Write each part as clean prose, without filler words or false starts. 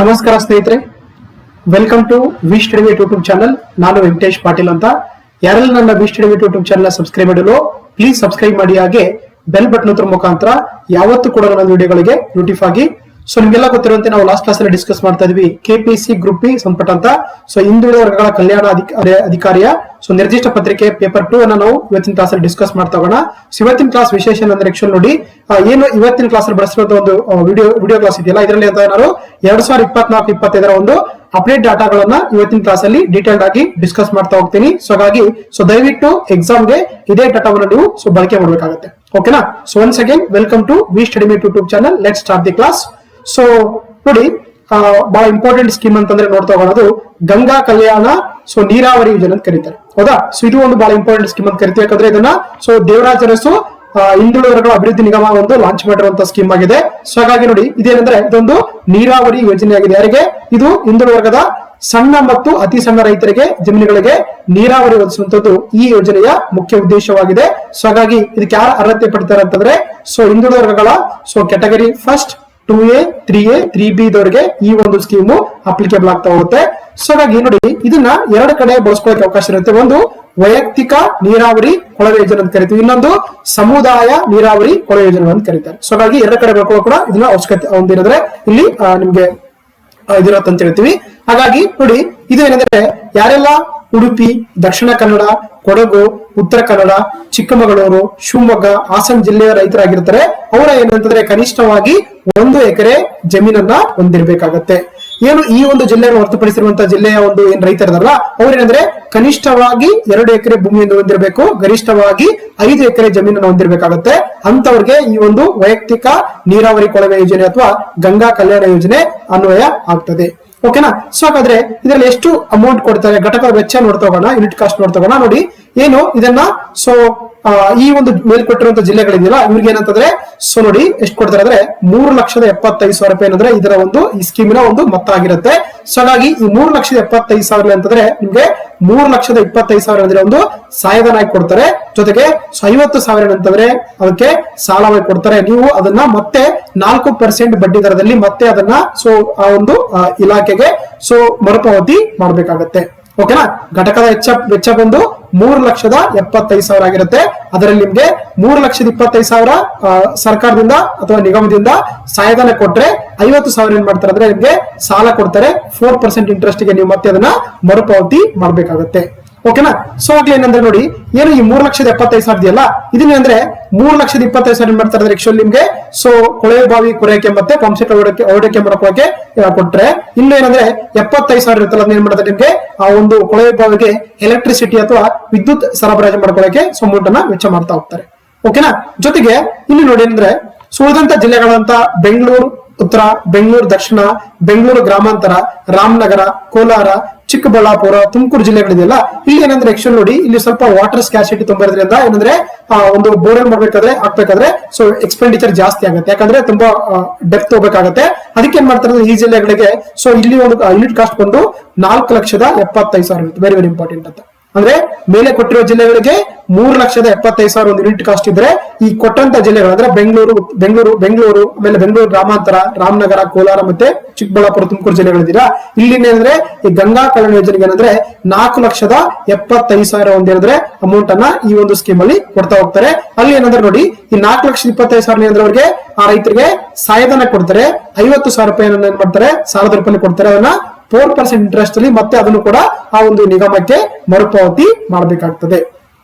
ನಮಸ್ಕಾರ ಸ್ನೇಹಿತರೆ, welcome to we study with YouTube channel. ನಾನು ವೆಂಕಟೇಶ್ ಪಾಟೀಲ್ ಅಂತ. ಯಾರೆಲ್ಲ ನನ್ನ we study with YouTube channel subscribe ಮಾಡಲು ಪ್ಲೀಸ್ ಸಬ್ಸ್ಕ್ರೈಬ್ ಮಾಡಿ. ಹಾಗೆ ಬೆಲ್ ಬಟನ್ ಮುಖಾಂತರ ಯಾವತ್ತು ಕೂಡ ನನ್ನ ವಿಡಿಯೋಗಳಿಗೆ ನೋಟಿಫೈ ಆಗಿ. ಸೊ ನಿಮ್ಗೆಲ್ಲ ಗೊತ್ತಿರುವಂತೆ ನಾವು ಲಾಸ್ಟ್ ಕ್ಲಾಸ್ ಅಲ್ಲಿ ಡಿಸ್ಕಸ್ ಮಾಡ್ತಾ ಇದ್ವಿ ಕೆಪಿಸಿ ಗ್ರೂಪ್ ಬಿ ಸಂಪುಟಂತ. ಸೊ ಹಿಂದುಳಿದ ವರ್ಗಗಳ ಕಲ್ಯಾಣ ಅಧಿಕಾರಿಯ ನಿರ್ದಿಷ್ಟ ಪತ್ರಿಕೆ ಪೇಪರ್ 2 ಅನ್ನ ನಾವು ಇವತ್ತಿನ ಕ್ಲಾಸ್ ಅಲ್ಲಿ ಡಿಸ್ಕಸ್ ಮಾಡ್ತಾ ಹೋಗೋಣ. ಇವತ್ತಿನ ಕ್ಲಾಸ್ ವಿಶೇಷ ಅಂದ್ರೆ ಆಕ್ಚುಲ್ ನೋಡಿ, ಏನು ಇವತ್ತಿನ ಕ್ಲಾಸ್ ಅಲ್ಲಿ ಬಳಸಿರುವಂತಹ ಒಂದು ವಿಡಿಯೋ ಕ್ಲಾಸ್ ಇದೆಯಲ್ಲ, ಇದರಲ್ಲಿ ಅಂತ ನಾನು 2024-25 ಒಂದು ಅಪ್ಡೇಟ್ ಡಾಟಾಗಳನ್ನ ಇವತ್ತಿನ ಕ್ಲಾಸ್ ಅಲ್ಲಿ ಡೀಟೇಲ್ಡ್ ಆಗಿ ಡಿಸ್ಕಸ್ ಮಾಡ್ತಾ ಹೋಗ್ತೀನಿ. ಸೊ ಹಾಗಾಗಿ ದಯವಿಟ್ಟು ಎಕ್ಸಾಮ್ಗೆ ಇದೇ ಡಾಟಾವನ್ನು ನೀವು ಬಳಕೆ ಮಾಡಬೇಕಾಗುತ್ತೆ. ಓಕೆನಾ? So once again welcome to we study with YouTube channel. Let start the class. So ನೋಡಿ, ಬಹಳ ಇಂಪಾರ್ಟೆಂಟ್ ಸ್ಕೀಮ್ ಅಂತಂದ್ರೆ ನೋಡ್ತಾ ಹೋಗೋದು ಗಂಗಾ ಕಲ್ಯಾಣ ನೀರಾವರಿ ಯೋಜನೆ ಅಂತ ಕರೀತಾರೆ. ಹೌದಾ? ಸೊ ಇದು ಒಂದು ಬಹಳ ಇಂಪಾರ್ಟೆಂಟ್ ಸ್ಕೀಮ್ ಅಂತ ಕರಿತೀವಿ. ಯಾಕಂದ್ರೆ ಇದನ್ನ ದೇವರಾಜ ಅರಸು ಹಿಂದುಳಿದ ವರ್ಗಗಳ ಅಭಿವೃದ್ಧಿ ನಿಗಮ ಒಂದು ಲಾಂಚ್ ಮಾಡಿರುವಂತಹ ಸ್ಕೀಮ್ ಆಗಿದೆ. ಸೊ ಹಾಗಾಗಿ ನೋಡಿ, ಇದೇನಂದ್ರೆ ಇದೊಂದು ನೀರಾವರಿ ಯೋಜನೆ ಆಗಿದೆ. ಯಾರಿಗೆ? ಇದು ಹಿಂದುಳಿದ ವರ್ಗದ ಸಣ್ಣ ಮತ್ತು ಅತಿ ಸಣ್ಣ ರೈತರಿಗೆ ಜಮೀನುಗಳಿಗೆ ನೀರಾವರಿ ಒದಗಿಸುವಂತದ್ದು ಈ ಯೋಜನೆಯ ಮುಖ್ಯ ಉದ್ದೇಶವಾಗಿದೆ. ಸೊ ಹಾಗಾಗಿ ಇದಕ್ಕೆ ಯಾರು ಅರ್ಹತೆ ಪಡ್ತಾರೆ ಅಂತಂದ್ರೆ ಹಿಂದುಳಿದ ವರ್ಗಗಳ category first 2A 3A 3B ದವರಿಗೆ ಈ ಒಂದು ಸ್ಕೀಮು ಅಪ್ಲಿಕೇಬಲ್ ಆಗ್ತಾ ಹೋಗುತ್ತೆ. ಸೊ ಹಾಗಾಗಿ ನೋಡಿ, ಇದನ್ನ ಎರಡು ಕಡೆ ಬಳಸ್ಕೊಳ್ಳೋಕೆ ಅವಕಾಶ ಇರುತ್ತೆ. ಒಂದು ವೈಯಕ್ತಿಕ ನೀರಾವರಿ ಕೊಳವೆ ಯೋಜನೆ ಅಂತ ಕರಿತೀವಿ, ಇನ್ನೊಂದು ಸಮುದಾಯ ನೀರಾವರಿ ಕೊಳವೆ ಯೋಜನೆ ಅಂತ ಕರೀತಾರೆ. ಸೊ ಹಾಗಾಗಿ ಎರಡು ಕಡೆ ಬರ್ಕೊಳ್ಳೋ ಕೂಡ ಇದನ್ನ ಅವಶ್ಯಕತೆ ಹೊಂದಿರೋದ್ರೆ ಇಲ್ಲಿ ನಿಮ್ಗೆ ಇದಿರತ್ತೆ ಅಂತ ಹೇಳ್ತೀವಿ. ಹಾಗಾಗಿ ನೋಡಿ, ಇದು ಏನಂದ್ರೆ ಯಾರೆಲ್ಲ ಉಡುಪಿ, ದಕ್ಷಿಣ ಕನ್ನಡ, ಕೊಡಗು, ಉತ್ತರ ಕನ್ನಡ, ಚಿಕ್ಕಮಗಳೂರು, ಶಿವಮೊಗ್ಗ, ಹಾಸನ ಜಿಲ್ಲೆಯ ರೈತರಾಗಿರ್ತಾರೆ, ಅವರ ಏನಂತಂದ್ರೆ ಕನಿಷ್ಠವಾಗಿ 1 ಎಕರೆ ಜಮೀನನ್ನ ಹೊಂದಿರಬೇಕಾಗತ್ತೆ. ಏನು ಈ ಒಂದು ಜಿಲ್ಲೆಯನ್ನು ಹೊರತುಪಡಿಸಿರುವಂತಹ ಜಿಲ್ಲೆಯ ಒಂದು ಏನ್ ರೈತರದಾರಲ್ಲ, ಅವ್ರೇನಂದ್ರೆ ಕನಿಷ್ಠವಾಗಿ 2 ಎಕರೆ ಭೂಮಿಯನ್ನು ಹೊಂದಿರಬೇಕು, ಗರಿಷ್ಠವಾಗಿ 5 ಎಕರೆ ಜಮೀನನ್ನು ಹೊಂದಿರಬೇಕಾಗತ್ತೆ. ಅಂತವ್ರಿಗೆ ಈ ಒಂದು ವೈಯಕ್ತಿಕ ನೀರಾವರಿ ಕೊಳವೆ ಯೋಜನೆ ಅಥವಾ ಗಂಗಾ ಕಲ್ಯಾಣ ಯೋಜನೆ ಅನ್ವಯ ಆಗ್ತದೆ. ಓಕೆನಾ? ಸೊ ಹಾಗಾದ್ರೆ ಇದರಲ್ಲಿ ಎಷ್ಟು ಅಮೌಂಟ್ ಕೊಡ್ತಾರೆ, ಘಟಕ ವೆಚ್ಚ ನೋಡ್ತಾ ಹೋಗೋಣ, ಯೂನಿಟ್ ಕಾಸ್ಟ್ ನೋಡ್ತಾ ಹೋಗೋಣ. ನೋಡಿ, ಏನು ಇದನ್ನ ಈ ಒಂದು ಮೇಲ್ಕೊಟ್ಟಿರುವಂತಹ ಜಿಲ್ಲೆಗಳಿದೆಯಲ್ಲ, ಇವ್ರಿಗೆ ಏನಂತಂದ್ರೆ ನೋಡಿ ಎಷ್ಟು ಕೊಡ್ತಾರೆ ಅಂದ್ರೆ 3,75,000 ರೂಪಾಯಿ ಏನಂದ್ರೆ ಇದರ ಒಂದು ಈ ಸ್ಕೀಮಿನ ಒಂದು ಮೊತ್ತ ಆಗಿರುತ್ತೆ. ಸೊ ಹಾಗಾಗಿ ಈ 3,75,000 ಅಂತಂದ್ರೆ ನಿಮ್ಗೆ 3,25,000 ಅಂದ್ರೆ ಒಂದು ಸಹಾಯಧನ ಆಗಿ ಕೊಡ್ತಾರೆ. ಜೊತೆಗೆ 50,000 ಅಂತಂದ್ರೆ ಅದಕ್ಕೆ ಸಾಲವಾಗಿ ಕೊಡ್ತಾರೆ. ನೀವು ಅದನ್ನ ಮತ್ತೆ 4% ಬಡ್ಡಿ ದರದಲ್ಲಿ ಮತ್ತೆ ಅದನ್ನ ಆ ಒಂದು ಇಲಾಖೆಗೆ ಮರುಪಾವತಿ ಮಾಡ್ಬೇಕಾಗತ್ತೆ. ಓಕೆನಾ? ಘಟಕದ ವೆಚ್ಚ ಬಂದು 3,75,000 ಆಗಿರುತ್ತೆ. ಅದರಲ್ಲಿ ನಿಮ್ಗೆ 3,25,000 ಸರ್ಕಾರದಿಂದ ಅಥವಾ ನಿಗಮದಿಂದ ಸಹಾಯಧನ ಕೊಟ್ರೆ 50,000 ಏನ್ ಮಾಡ್ತಾರೆ ಅಂದ್ರೆ ನಿಮ್ಗೆ ಸಾಲ ಕೊಡ್ತಾರೆ. 4% ಇಂಟ್ರೆಸ್ಟ್ ಗೆ ನೀವು ಮತ್ತೆ ಅದನ್ನ ಮರುಪಾವತಿ ಮಾಡ್ಬೇಕಾಗತ್ತೆ. ಓಕೆನಾ? ಸೊ ಆಗ್ಲಿ ಏನಂದ್ರೆ ನೋಡಿ, ಏನು ಈ 3,75,000 ಇದೆಯಲ್ಲ, ಇದನ್ನೇಂದ್ರೆ 3,25,000 ಏನ್ ಮಾಡ್ತಾರೆ ಅಂದ್ರೆ ಆಕ್ಚುಲಿ ನಿಮ್ಗೆ ಕೊಳವೆ ಬಾವಿ ಕೊರೆಯಕ್ಕೆ ಮತ್ತೆ ಪಂಪ್ ಸೆಟ್ ಹೊರಡಕ್ಕೆ ಮಾಡ್ಕೊಳಕ್ಕೆ ಕೊಟ್ರೆ, ಇನ್ನು ಏನಂದ್ರೆ 75,000 ಇರುತ್ತಲ್ಲ, ಅದನ್ನ ಏನ್ ಮಾಡ್ತಾರೆ ನಿಮ್ಗೆ ಆ ಒಂದು ಕೊಳವೆ ಬಾವಿಗೆ ಎಲೆಕ್ಟ್ರಿಸಿಟಿ ಅಥವಾ ವಿದ್ಯುತ್ ಸರಬರಾಜು ಮಾಡ್ಕೊಳಕ್ಕೆ ಅಮೌಂಟ್ ಅನ್ನ ವೆಚ್ಚ ಮಾಡ್ತಾ ಹೋಗ್ತಾರೆ. ಓಕೆನಾ? ಜೊತೆಗೆ ಇಲ್ಲಿ ನೋಡಿ ಅಂದ್ರೆ ಉಳಿದಂತ ಜಿಲ್ಲೆಗಳಂತ ಬೆಂಗಳೂರು ಉತ್ತರ, ಬೆಂಗಳೂರು ದಕ್ಷಿಣ, ಬೆಂಗಳೂರು ಗ್ರಾಮಾಂತರ, ರಾಮನಗರ, ಕೋಲಾರ, ಚಿಕ್ಕಬಳ್ಳಾಪುರ, ತುಮಕೂರು ಜಿಲ್ಲೆಗಳಿದೆಯಲ್ಲ, ಇಲ್ಲಿ ಏನಂದ್ರೆ ಆಕ್ಚುಲ್ ನೋಡಿ, ಇಲ್ಲಿ ಸ್ವಲ್ಪ ವಾಟರ್ ಸ್ಕ್ಯಾಸಿಟಿ ತುಂಬಾ ಇರೋದ್ರಿಂದ ಏನಂದ್ರೆ ಒಂದು ಬೋರ್ವೆಲ್ ಹಾಕ್ಬೇಕಾದ್ರೆ ಎಕ್ಸ್ಪೆಂಡಿಚರ್ ಜಾಸ್ತಿ ಆಗುತ್ತೆ. ಯಾಕಂದ್ರೆ ತುಂಬಾ ಡೆಪ್ತ್ ಹೋಗ್ಬೇಕಾಗತ್ತೆ. ಅದಕ್ಕೆ ಏನ್ ಮಾಡ್ತಾರೆ ಈ ಜಿಲ್ಲೆಗಳಿಗೆ ಇಲ್ಲಿ ಒಂದು ಯೂನಿಟ್ ಕಾಸ್ಟ್ ಬಂದು 4,75,000 ಇರುತ್ತೆ. ವೆರಿ ವೆರಿ ಇಂಪಾರ್ಟೆಂಟ್ ಅಂತ. ಅಂದ್ರೆ ಮೇಲೆ ಕೊಟ್ಟಿರೋ ಜಿಲ್ಲೆಗಳಿಗೆ 3,75,000 ಒಂದು ಯೂನಿಟ್ ಕಾಸ್ಟ್ ಇದ್ರೆ, ಈ ಕೊಟ್ಟಂತ ಜಿಲ್ಲೆಗಳು ಅಂದ್ರೆ ಬೆಂಗಳೂರು ಆಮೇಲೆ ಬೆಂಗಳೂರು ಗ್ರಾಮಾಂತರ, ರಾಮನಗರ, ಕೋಲಾರ ಮತ್ತೆ ಚಿಕ್ಕಬಳ್ಳಾಪುರ, ತುಮಕೂರು ಜಿಲ್ಲೆಗಳಿದ್ದೀರಾ, ಇಲ್ಲಿ ಏನಂದ್ರೆ ಈ ಗಂಗಾ ಕಲ್ಯಾಣ ಯೋಜನೆಗೆ ಏನಂದ್ರೆ 4,75,000 ಒಂದೇನಂದ್ರೆ ಅಮೌಂಟ್ ಅನ್ನ ಈ ಒಂದು ಸ್ಕೀಮ್ ಅಲ್ಲಿ ಕೊಡ್ತಾ ಹೋಗ್ತಾರೆ. ಅಲ್ಲಿ ಏನಂದ್ರೆ ನೋಡಿ, ಈ 4,25,000 ಅಂದ್ರೆ ಅವ್ರಿಗೆ ಆ ರೈತರಿಗೆ ಸಹಾಯಧನ ಕೊಡ್ತಾರೆ. 50,000 ರೂಪಾಯಿ ಏನ್ ಮಾಡ್ತಾರೆ, ಸಾಲದ ರೂಪಾಯಿ ಕೊಡ್ತಾರೆ. ಅದನ್ನ 4% ಇಂಟ್ರೆಸ್ಟ್ ಅಲ್ಲಿ ಮತ್ತೆ ಅದನ್ನು ಕೂಡ ಆ ಒಂದು ನಿಗಮಕ್ಕೆ ಮರುಪಾವತಿ ಮಾಡಬೇಕಾಗ್ತದೆ.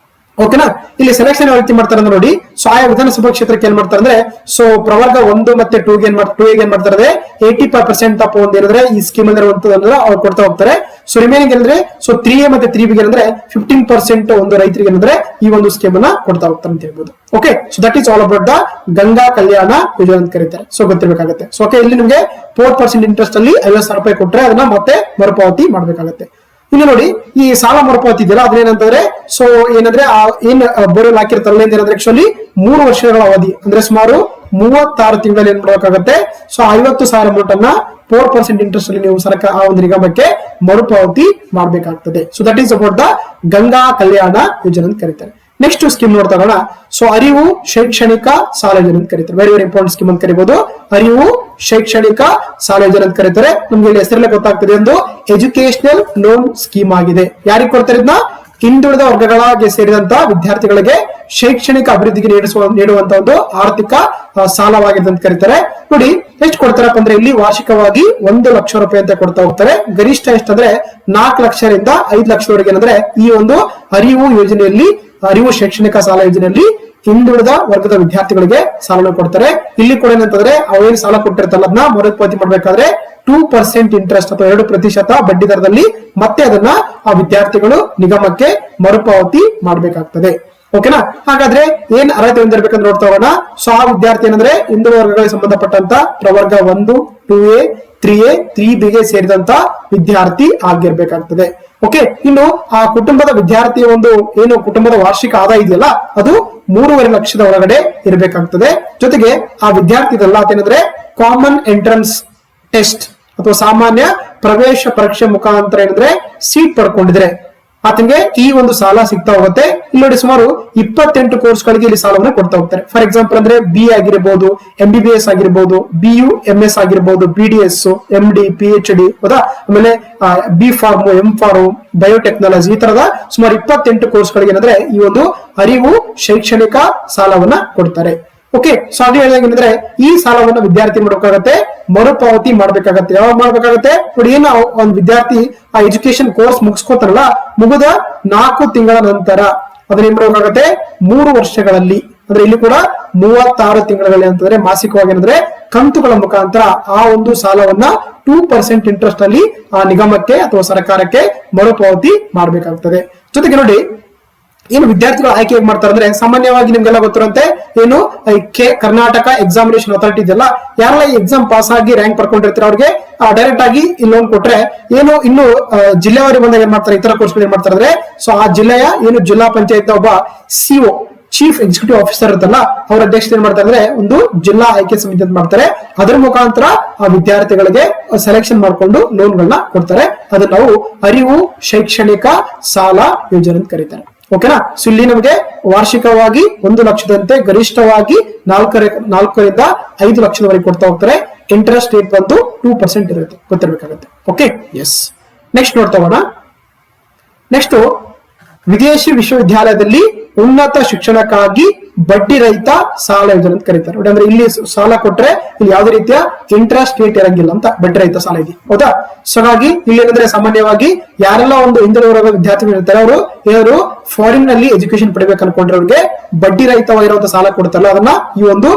ಓಕೆನಾ? ಇಲ್ಲಿ ಸೆಲೆಕ್ಷನ್ ಯಾವ ರೀತಿ ಮಾಡ್ತಾರೆ ಅಂದ್ರೆ ನೋಡಿ, ಆಯಾ ವಿಧಾನಸಭಾ ಕ್ಷೇತ್ರಕ್ಕೆ ಏನ್ ಮಾಡ್ತಾರೆ ಅಂದ್ರೆ ಪ್ರವರ್ಗ 1 ಮತ್ತೆ 2 ಏನ್ ಮಾಡ್ತಾರೆ 85% ಆಫ್ ಒಂದು ಏನಂದ್ರೆ ಈ ಸ್ಕೀಮ್ ಅಲ್ಲಿ ಇರುವಂತಂದ್ರೆ ಅವ್ರು ಕೊಡ್ತಾ ಹೋಗ್ತಾರೆ. ರಿಮೈನಿಂಗ್ ಅಂದ್ರೆ 3A ಮತ್ತೆ 3B ಅಂದ್ರೆ 15% ಒಂದು ರೈತರಿಗೆ ಏನಂದ್ರೆ ಈ ಒಂದು ಸ್ಕೀಮ್ ಅನ್ನ ಕೊಡ್ತಾ ಹೋಗ್ತಾರೆ ಅಂತ ಹೇಳ್ಬೋದು. Okay? So that is all about the Ganga Kalyana Yojane ಅಂತ ಕರೀತಾರೆ. ಗೊತ್ತಿರ್ಬೇಕಾಗತ್ತೆ. ಓಕೆ, ಇಲ್ಲಿ ನಿಮ್ಗೆ 4% ಇಂಟ್ರೆಸ್ಟ್ ಅಲ್ಲಿ 50,000 ರೂಪಾಯಿ ಕೊಟ್ರೆ ಅದನ್ನ ಮತ್ತೆ ಮರುಪಾವತಿ ಮಾಡ್ಬೇಕಾಗತ್ತೆ. ಇನ್ನು ನೋಡಿ, ಈ ಸಾಲ ಮರುಪಾವತಿ ಇದೆಯಲ್ಲ, ಅದೇನಂತಂದ್ರೆ ಏನಂದ್ರೆ ಏನ್ ಬೋರ್ವೆಲ್ ಹಾಕಿರ್ತಾರಲ್ಲ, ಏನಂದ್ರೆ ಆಕ್ಚುಲಿ 3 ವರ್ಷಗಳ ಅವಧಿ ಅಂದ್ರೆ ಸುಮಾರು 36 ತಿಂಗಳಲ್ಲಿ ಏನ್ ಮಾಡಬೇಕಾಗತ್ತೆ, 50,000 ಅಮೌಂಟ್ ಅನ್ನ 4% ಇಂಟ್ರೆಸ್ಟ್ ಅಲ್ಲಿ ನೀವು ಸರ್ಕಾರ ಆ ಒಂದು ನಿಗಮಕ್ಕೆ ಮರುಪಾವತಿ ಮಾಡಬೇಕಾಗ್ತದೆ. That is about the Ganga Kalyana Yojane ಅಂತ ಕರೀತಾರೆ. ನೆಕ್ಸ್ಟ್ ಸ್ಕೀಮ್ ನೋಡ್ತಾ ಹೋಗೋಣ. ಅರಿವು ಶೈಕ್ಷಣಿಕ ಸಾಲ ಯೋಜನೆ ಅಂತ ಕರೀತಾರೆ. ವೆರಿ ವೆರಿ ಇಂಪಾರ್ಟೆಂಟ್ ಸ್ಕೀಮ್ ಅಂತ ಕರಿಬಹುದು. ಅರಿವು ಶೈಕ್ಷಣಿಕ ಸಾಲ ಯೋಜನೆ ಅಂತ ಕರೀತಾರೆ. ನಮ್ಗೆ ಇಲ್ಲಿ ಹೆಸರಲ್ಲೇ ಗೊತ್ತಾಗ್ತದೆ, ಒಂದು ಎಜುಕೇಶನಲ್ ಲೋನ್ ಸ್ಕೀಮ್ ಆಗಿದೆ. ಯಾರಿಗೆ ಕೊಡ್ತಾರೆ ಇದನ್ನ? ಹಿಂದುಳಿದ ವರ್ಗಗಳಿಗೆ ಸೇರಿದಂತ ವಿದ್ಯಾರ್ಥಿಗಳಿಗೆ ಶೈಕ್ಷಣಿಕ ಅಭಿವೃದ್ಧಿಗೆ ನೀಡುವಂತ ಒಂದು ಆರ್ಥಿಕ ಸಾಲವಾಗಿದೆ ಅಂತ ಕರೀತಾರೆ. ನೋಡಿ ಎಷ್ಟು ಕೊಡ್ತಾರಪ್ಪ ಅಂದ್ರೆ ಇಲ್ಲಿ ವಾರ್ಷಿಕವಾಗಿ 1 ಲಕ್ಷ ರೂಪಾಯಿ ಅಂತ ಕೊಡ್ತಾ ಹೋಗ್ತಾರೆ. ಗರಿಷ್ಠ ಎಷ್ಟಂದ್ರೆ 4 ಲಕ್ಷದಿಂದ 5 ಲಕ್ಷದವರೆಗೆ ಏನಂದ್ರೆ ಈ ಒಂದು ಅರಿವು ಶೈಕ್ಷಣಿಕ ಸಾಲ ಯೋಜನೆಯಲ್ಲಿ ಹಿಂದುಳಿದ ವರ್ಗದ ವಿದ್ಯಾರ್ಥಿಗಳಿಗೆ ಸಾಲವನ್ನು ಕೊಡ್ತಾರೆ. ಇಲ್ಲಿ ಕೂಡ ಏನಂತಂದ್ರೆ ಅವೇನು ಸಾಲ ಕೊಟ್ಟಿರ್ತಾರಲ್ಲ ಅದನ್ನ ಮರುಪಾವತಿ ಮಾಡ್ಬೇಕಾದ್ರೆ 2% ಇಂಟ್ರೆಸ್ಟ್ ಅಥವಾ 2% ಬಡ್ಡಿ ದರದಲ್ಲಿ ಮತ್ತೆ ಅದನ್ನ ಆ ವಿದ್ಯಾರ್ಥಿಗಳು ನಿಗಮಕ್ಕೆ ಮರುಪಾವತಿ ಮಾಡಬೇಕಾಗ್ತದೆ. ಓಕೆನಾ? ಹಾಗಾದ್ರೆ ಏನ್ ಅರ್ಹತೆ ಹೊಂದಿರಬೇಕಂತ ನೋಡ್ತಾ ಹೋಗೋಣ. ಸೊ ಆ ವಿದ್ಯಾರ್ಥಿ ಏನಂದ್ರೆ ಹಿಂದುಳಿದ ವರ್ಗಗಳಿಗೆ ಸಂಬಂಧಪಟ್ಟಂತ ಪ್ರವರ್ಗ 1, 2A, 3A, 3Bಗೆ ಸೇರಿದಂತ ವಿದ್ಯಾರ್ಥಿ ಆಗಿರ್ಬೇಕಾಗ್ತದೆ. ಓಕೆ, ಇನ್ನು ಆ ಕುಟುಂಬದ ವಿದ್ಯಾರ್ಥಿಯ ಒಂದು ಏನು ಕುಟುಂಬದ ವಾರ್ಷಿಕ ಆದಾಯ ಇದೆಯಲ್ಲ ಅದು 3.5 ಲಕ್ಷದ ಒಳಗಡೆ ಇರಬೇಕಾಗ್ತದೆ. ಜೊತೆಗೆ ಆ ವಿದ್ಯಾರ್ಥಿ ಏನಂದ್ರೆ ಕಾಮನ್ ಎಂಟ್ರನ್ಸ್ ಟೆಸ್ಟ್ ಅಥವಾ ಸಾಮಾನ್ಯ ಪ್ರವೇಶ ಪರೀಕ್ಷೆ ಮುಖಾಂತರ ಏನಂದ್ರೆ ಸೀಟ್ ಪಡ್ಕೊಂಡಿದ್ರೆ ಆತನಿಗೆ ಈ ಒಂದು ಸಾಲ ಸಿಗ್ತಾ ಹೋಗುತ್ತೆ. ಇಲ್ಲಿ ನೋಡಿ ಸುಮಾರು 28 ಕೋರ್ಸ್ಗಳಿಗೆ ಇಲ್ಲಿ ಸಾಲವನ್ನು ಕೊಡ್ತಾ ಹೋಗ್ತಾರೆ. ಫಾರ್ ಎಕ್ಸಾಂಪಲ್ ಅಂದ್ರೆ BA ಆಗಿರ್ಬೋದು, MBBS ಆಗಿರ್ಬೋದು, BU MS ಆಗಿರ್ಬೋದು, BDS, MD, PhD ಹೌದಾ, ಆಮೇಲೆ B pharm, M pharm, biotechnology ಈ ತರದ ಸುಮಾರು 28 ಕೋರ್ಸ್ಗಳಿಗೆ ಏನಂದ್ರೆ ಈ ಒಂದು ಅರಿವು ಶೈಕ್ಷಣಿಕ ಸಾಲವನ್ನ ಕೊಡ್ತಾರೆ. ಓಕೆ, ಸೊ ಅದು ಹೇಳಿದ್ರೆ ಈ ಸಾಲವನ್ನು ವಿದ್ಯಾರ್ಥಿ ಮಾಡಬೇಕಾಗತ್ತೆ, ಮರುಪಾವತಿ ಮಾಡ್ಬೇಕಾಗತ್ತೆ. ಯಾವಾಗ ಮಾಡ್ಬೇಕಾಗತ್ತೆ ನೋಡಿ, ಏನು ಒಂದು ವಿದ್ಯಾರ್ಥಿ ಆ ಎಜುಕೇಶನ್ ಕೋರ್ಸ್ ಮುಗಿಸ್ಕೋತಾರಲ್ಲ, ಮುಗಿದ 4 ತಿಂಗಳ ನಂತರ ಅದನ್ನ ಏನ್ ಮಾಡಬೇಕಾಗತ್ತೆ 3 ವರ್ಷಗಳಲ್ಲಿ, ಅಂದ್ರೆ ಇಲ್ಲಿ ಕೂಡ 36 ತಿಂಗಳಲ್ಲಿ ಅಂತಂದ್ರೆ ಮಾಸಿಕವಾಗಿ ಏನಂದ್ರೆ ಕಂತುಗಳ ಮುಖಾಂತರ ಆ ಒಂದು ಸಾಲವನ್ನ 2% ಇಂಟ್ರೆಸ್ಟ್ ಅಲ್ಲಿ ಆ ನಿಗಮಕ್ಕೆ ಅಥವಾ ಸರ್ಕಾರಕ್ಕೆ ಮರುಪಾವತಿ ಮಾಡ್ಬೇಕಾಗ್ತದೆ. ಜೊತೆಗೆ ನೋಡಿ ಏನು ವಿದ್ಯಾರ್ಥಿಗಳು ಆಯ್ಕೆ ಹೇಗೆ ಮಾಡ್ತಾರೆ ಅಂದ್ರೆ, ಸಾಮಾನ್ಯವಾಗಿ ನಿಮ್ಗೆಲ್ಲ ಗೊತ್ತಿರುವಂತೆ ಏನು ಕರ್ನಾಟಕ ಎಕ್ಸಾಮಿನೇಷನ್ ಅಥಾರಿಟಿ ಇದೆಯಲ್ಲ, ಯಾರೆಲ್ಲ ಈ ಎಕ್ಸಾಮ್ ಪಾಸ್ ಆಗಿ ರ್ಯಾಂಕ್ ಪಡ್ಕೊಂಡಿರ್ತಾರೆ ಅವ್ರಿಗೆ ಡೈರೆಕ್ಟ್ ಆಗಿ ಈ ಲೋನ್ ಕೊಟ್ರೆ, ಏನು ಇನ್ನು ಜಿಲ್ಲೆವರೆಗೆ ಬಂದಾಗ ಏನ್ ಮಾಡ್ತಾರೆ, ಇತರ ಕೋರ್ಸ್ಗಳು ಏನ್ ಮಾಡ್ತಾರೆ ಅಂದ್ರೆ, ಸೊ ಆ ಜಿಲ್ಲೆಯ ಏನು ಜಿಲ್ಲಾ ಪಂಚಾಯತ್ ಒಬ್ಬ CO ಚೀಫ್ ಎಕ್ಸಿಕ್ಯೂಟಿವ್ ಆಫೀಸರ್ ಇರುತ್ತಲ್ಲ ಅವ್ರ ಅಧ್ಯಕ್ಷತೆ ಏನ್ ಮಾಡ್ತಾರೆ ಅಂದ್ರೆ ಒಂದು ಜಿಲ್ಲಾ ಆಯ್ಕೆ ಸಮಿತಿ ಅಂತ ಮಾಡ್ತಾರೆ. ಅದರ ಮುಖಾಂತರ ಆ ವಿದ್ಯಾರ್ಥಿಗಳಿಗೆ ಸೆಲೆಕ್ಷನ್ ಮಾಡ್ಕೊಂಡು ಲೋನ್ಗಳನ್ನ ಕೊಡ್ತಾರೆ. ಅದನ್ನ ನಾವು ಅರಿವು ಶೈಕ್ಷಣಿಕ ಸಾಲ ಯೋಜನೆ ಅಂತ ಕರೀತಾರೆ. ಓಕೆನಾ? ಸೊ ಇಲ್ಲಿ ನಮಗೆ ವಾರ್ಷಿಕವಾಗಿ 1 ಲಕ್ಷದಂತೆ ಗರಿಷ್ಠವಾಗಿ 4ರಿಂದ 5 ಲಕ್ಷದವರೆಗೆ ಕೊಡ್ತಾ ಹೋಗ್ತಾರೆ. ಇಂಟ್ರೆಸ್ಟ್ ರೇಟ್ ಬಂದು 2% ಇರುತ್ತೆ, ಗೊತ್ತಿರಬೇಕಾಗುತ್ತೆ. Okay, S. ನೆಕ್ಸ್ಟ್ ನೋಡ್ತಾ ಹೋಗೋಣ. ನೆಕ್ಸ್ಟ್ ವಿದೇಶಿ ವಿಶ್ವವಿದ್ಯಾಲಯದಲ್ಲಿ ಉನ್ನತ ಶಿಕ್ಷಣಕ್ಕಾಗಿ ಬಡ್ಡಿ ರಹಿತ ಸಾಲ ಯೋಜನೆ ಅಂತ ಕರೀತಾರೆ. ಅಂದ್ರೆ ಇಲ್ಲಿ ಸಾಲ ಕೊಟ್ರೆ ಇಲ್ಲಿ ಯಾವುದೇ ರೀತಿಯ ಇಂಟ್ರೆಸ್ಟ್ ರೇಟ್ ಇರಂಗಿಲ್ಲ ಅಂತ ಬಡ್ಡಿ ರಹಿತ ಸಾಲ ಇದೆ, ಹೌದಾ? ಸೊ ಹಾಗಾಗಿ ಇಲ್ಲಿ ಏನಂದ್ರೆ ಸಾಮಾನ್ಯವಾಗಿ ಯಾರೆಲ್ಲ ಒಂದು ಹಿಂದುಳಿದ ವಿದ್ಯಾರ್ಥಿಗಳು ಇರ್ತಾರೆ ಅವರು ಏನಾದ್ರು ಫಾರಿನ್ ನಲ್ಲಿ ಎಜುಕೇಶನ್ ಪಡಿಬೇಕು ಅನ್ಕೊಂಡ್ರೆ ಅವ್ರಿಗೆ ಬಡ್ಡಿ ರಹಿತವಾಗಿರುವಂತಹ ಸಾಲ ಕೊಡ್ತಾರಲ್ಲ ಅದನ್ನ ಈ ಒಂದು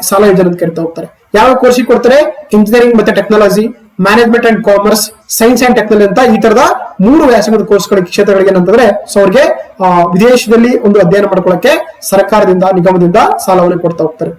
ಸಾಲ ಯೋಜನೆ ಅಂತ ಕರಿತಾ ಹೋಗ್ತಾರೆ. ಯಾವ ಕೋರ್ಸಿಗೆ ಕೊಡ್ತಾರೆ? ಇಂಜಿನಿಯರಿಂಗ್ ಮತ್ತೆ technology, management and commerce, science and technology ಅಂತ ಈ ತರದ 3 ವ್ಯಾಸಂಗದ ಕೋರ್ಸ್ಗಳ ಕ್ಷೇತ್ರಗಳಿಗೆ ಏನಂತಂದ್ರೆ ಸೊ ಅವ್ರಿಗೆ ವಿದೇಶದಲ್ಲಿ ಒಂದು ಅಧ್ಯಯನ ಮಾಡ್ಕೊಳ್ಳಕ್ಕೆ ಸರ್ಕಾರದಿಂದ ನಿಗಮದಿಂದ ಸಾಲವನ್ನು ಕೊಡ್ತಾ ಹೋಗ್ತಾರೆ.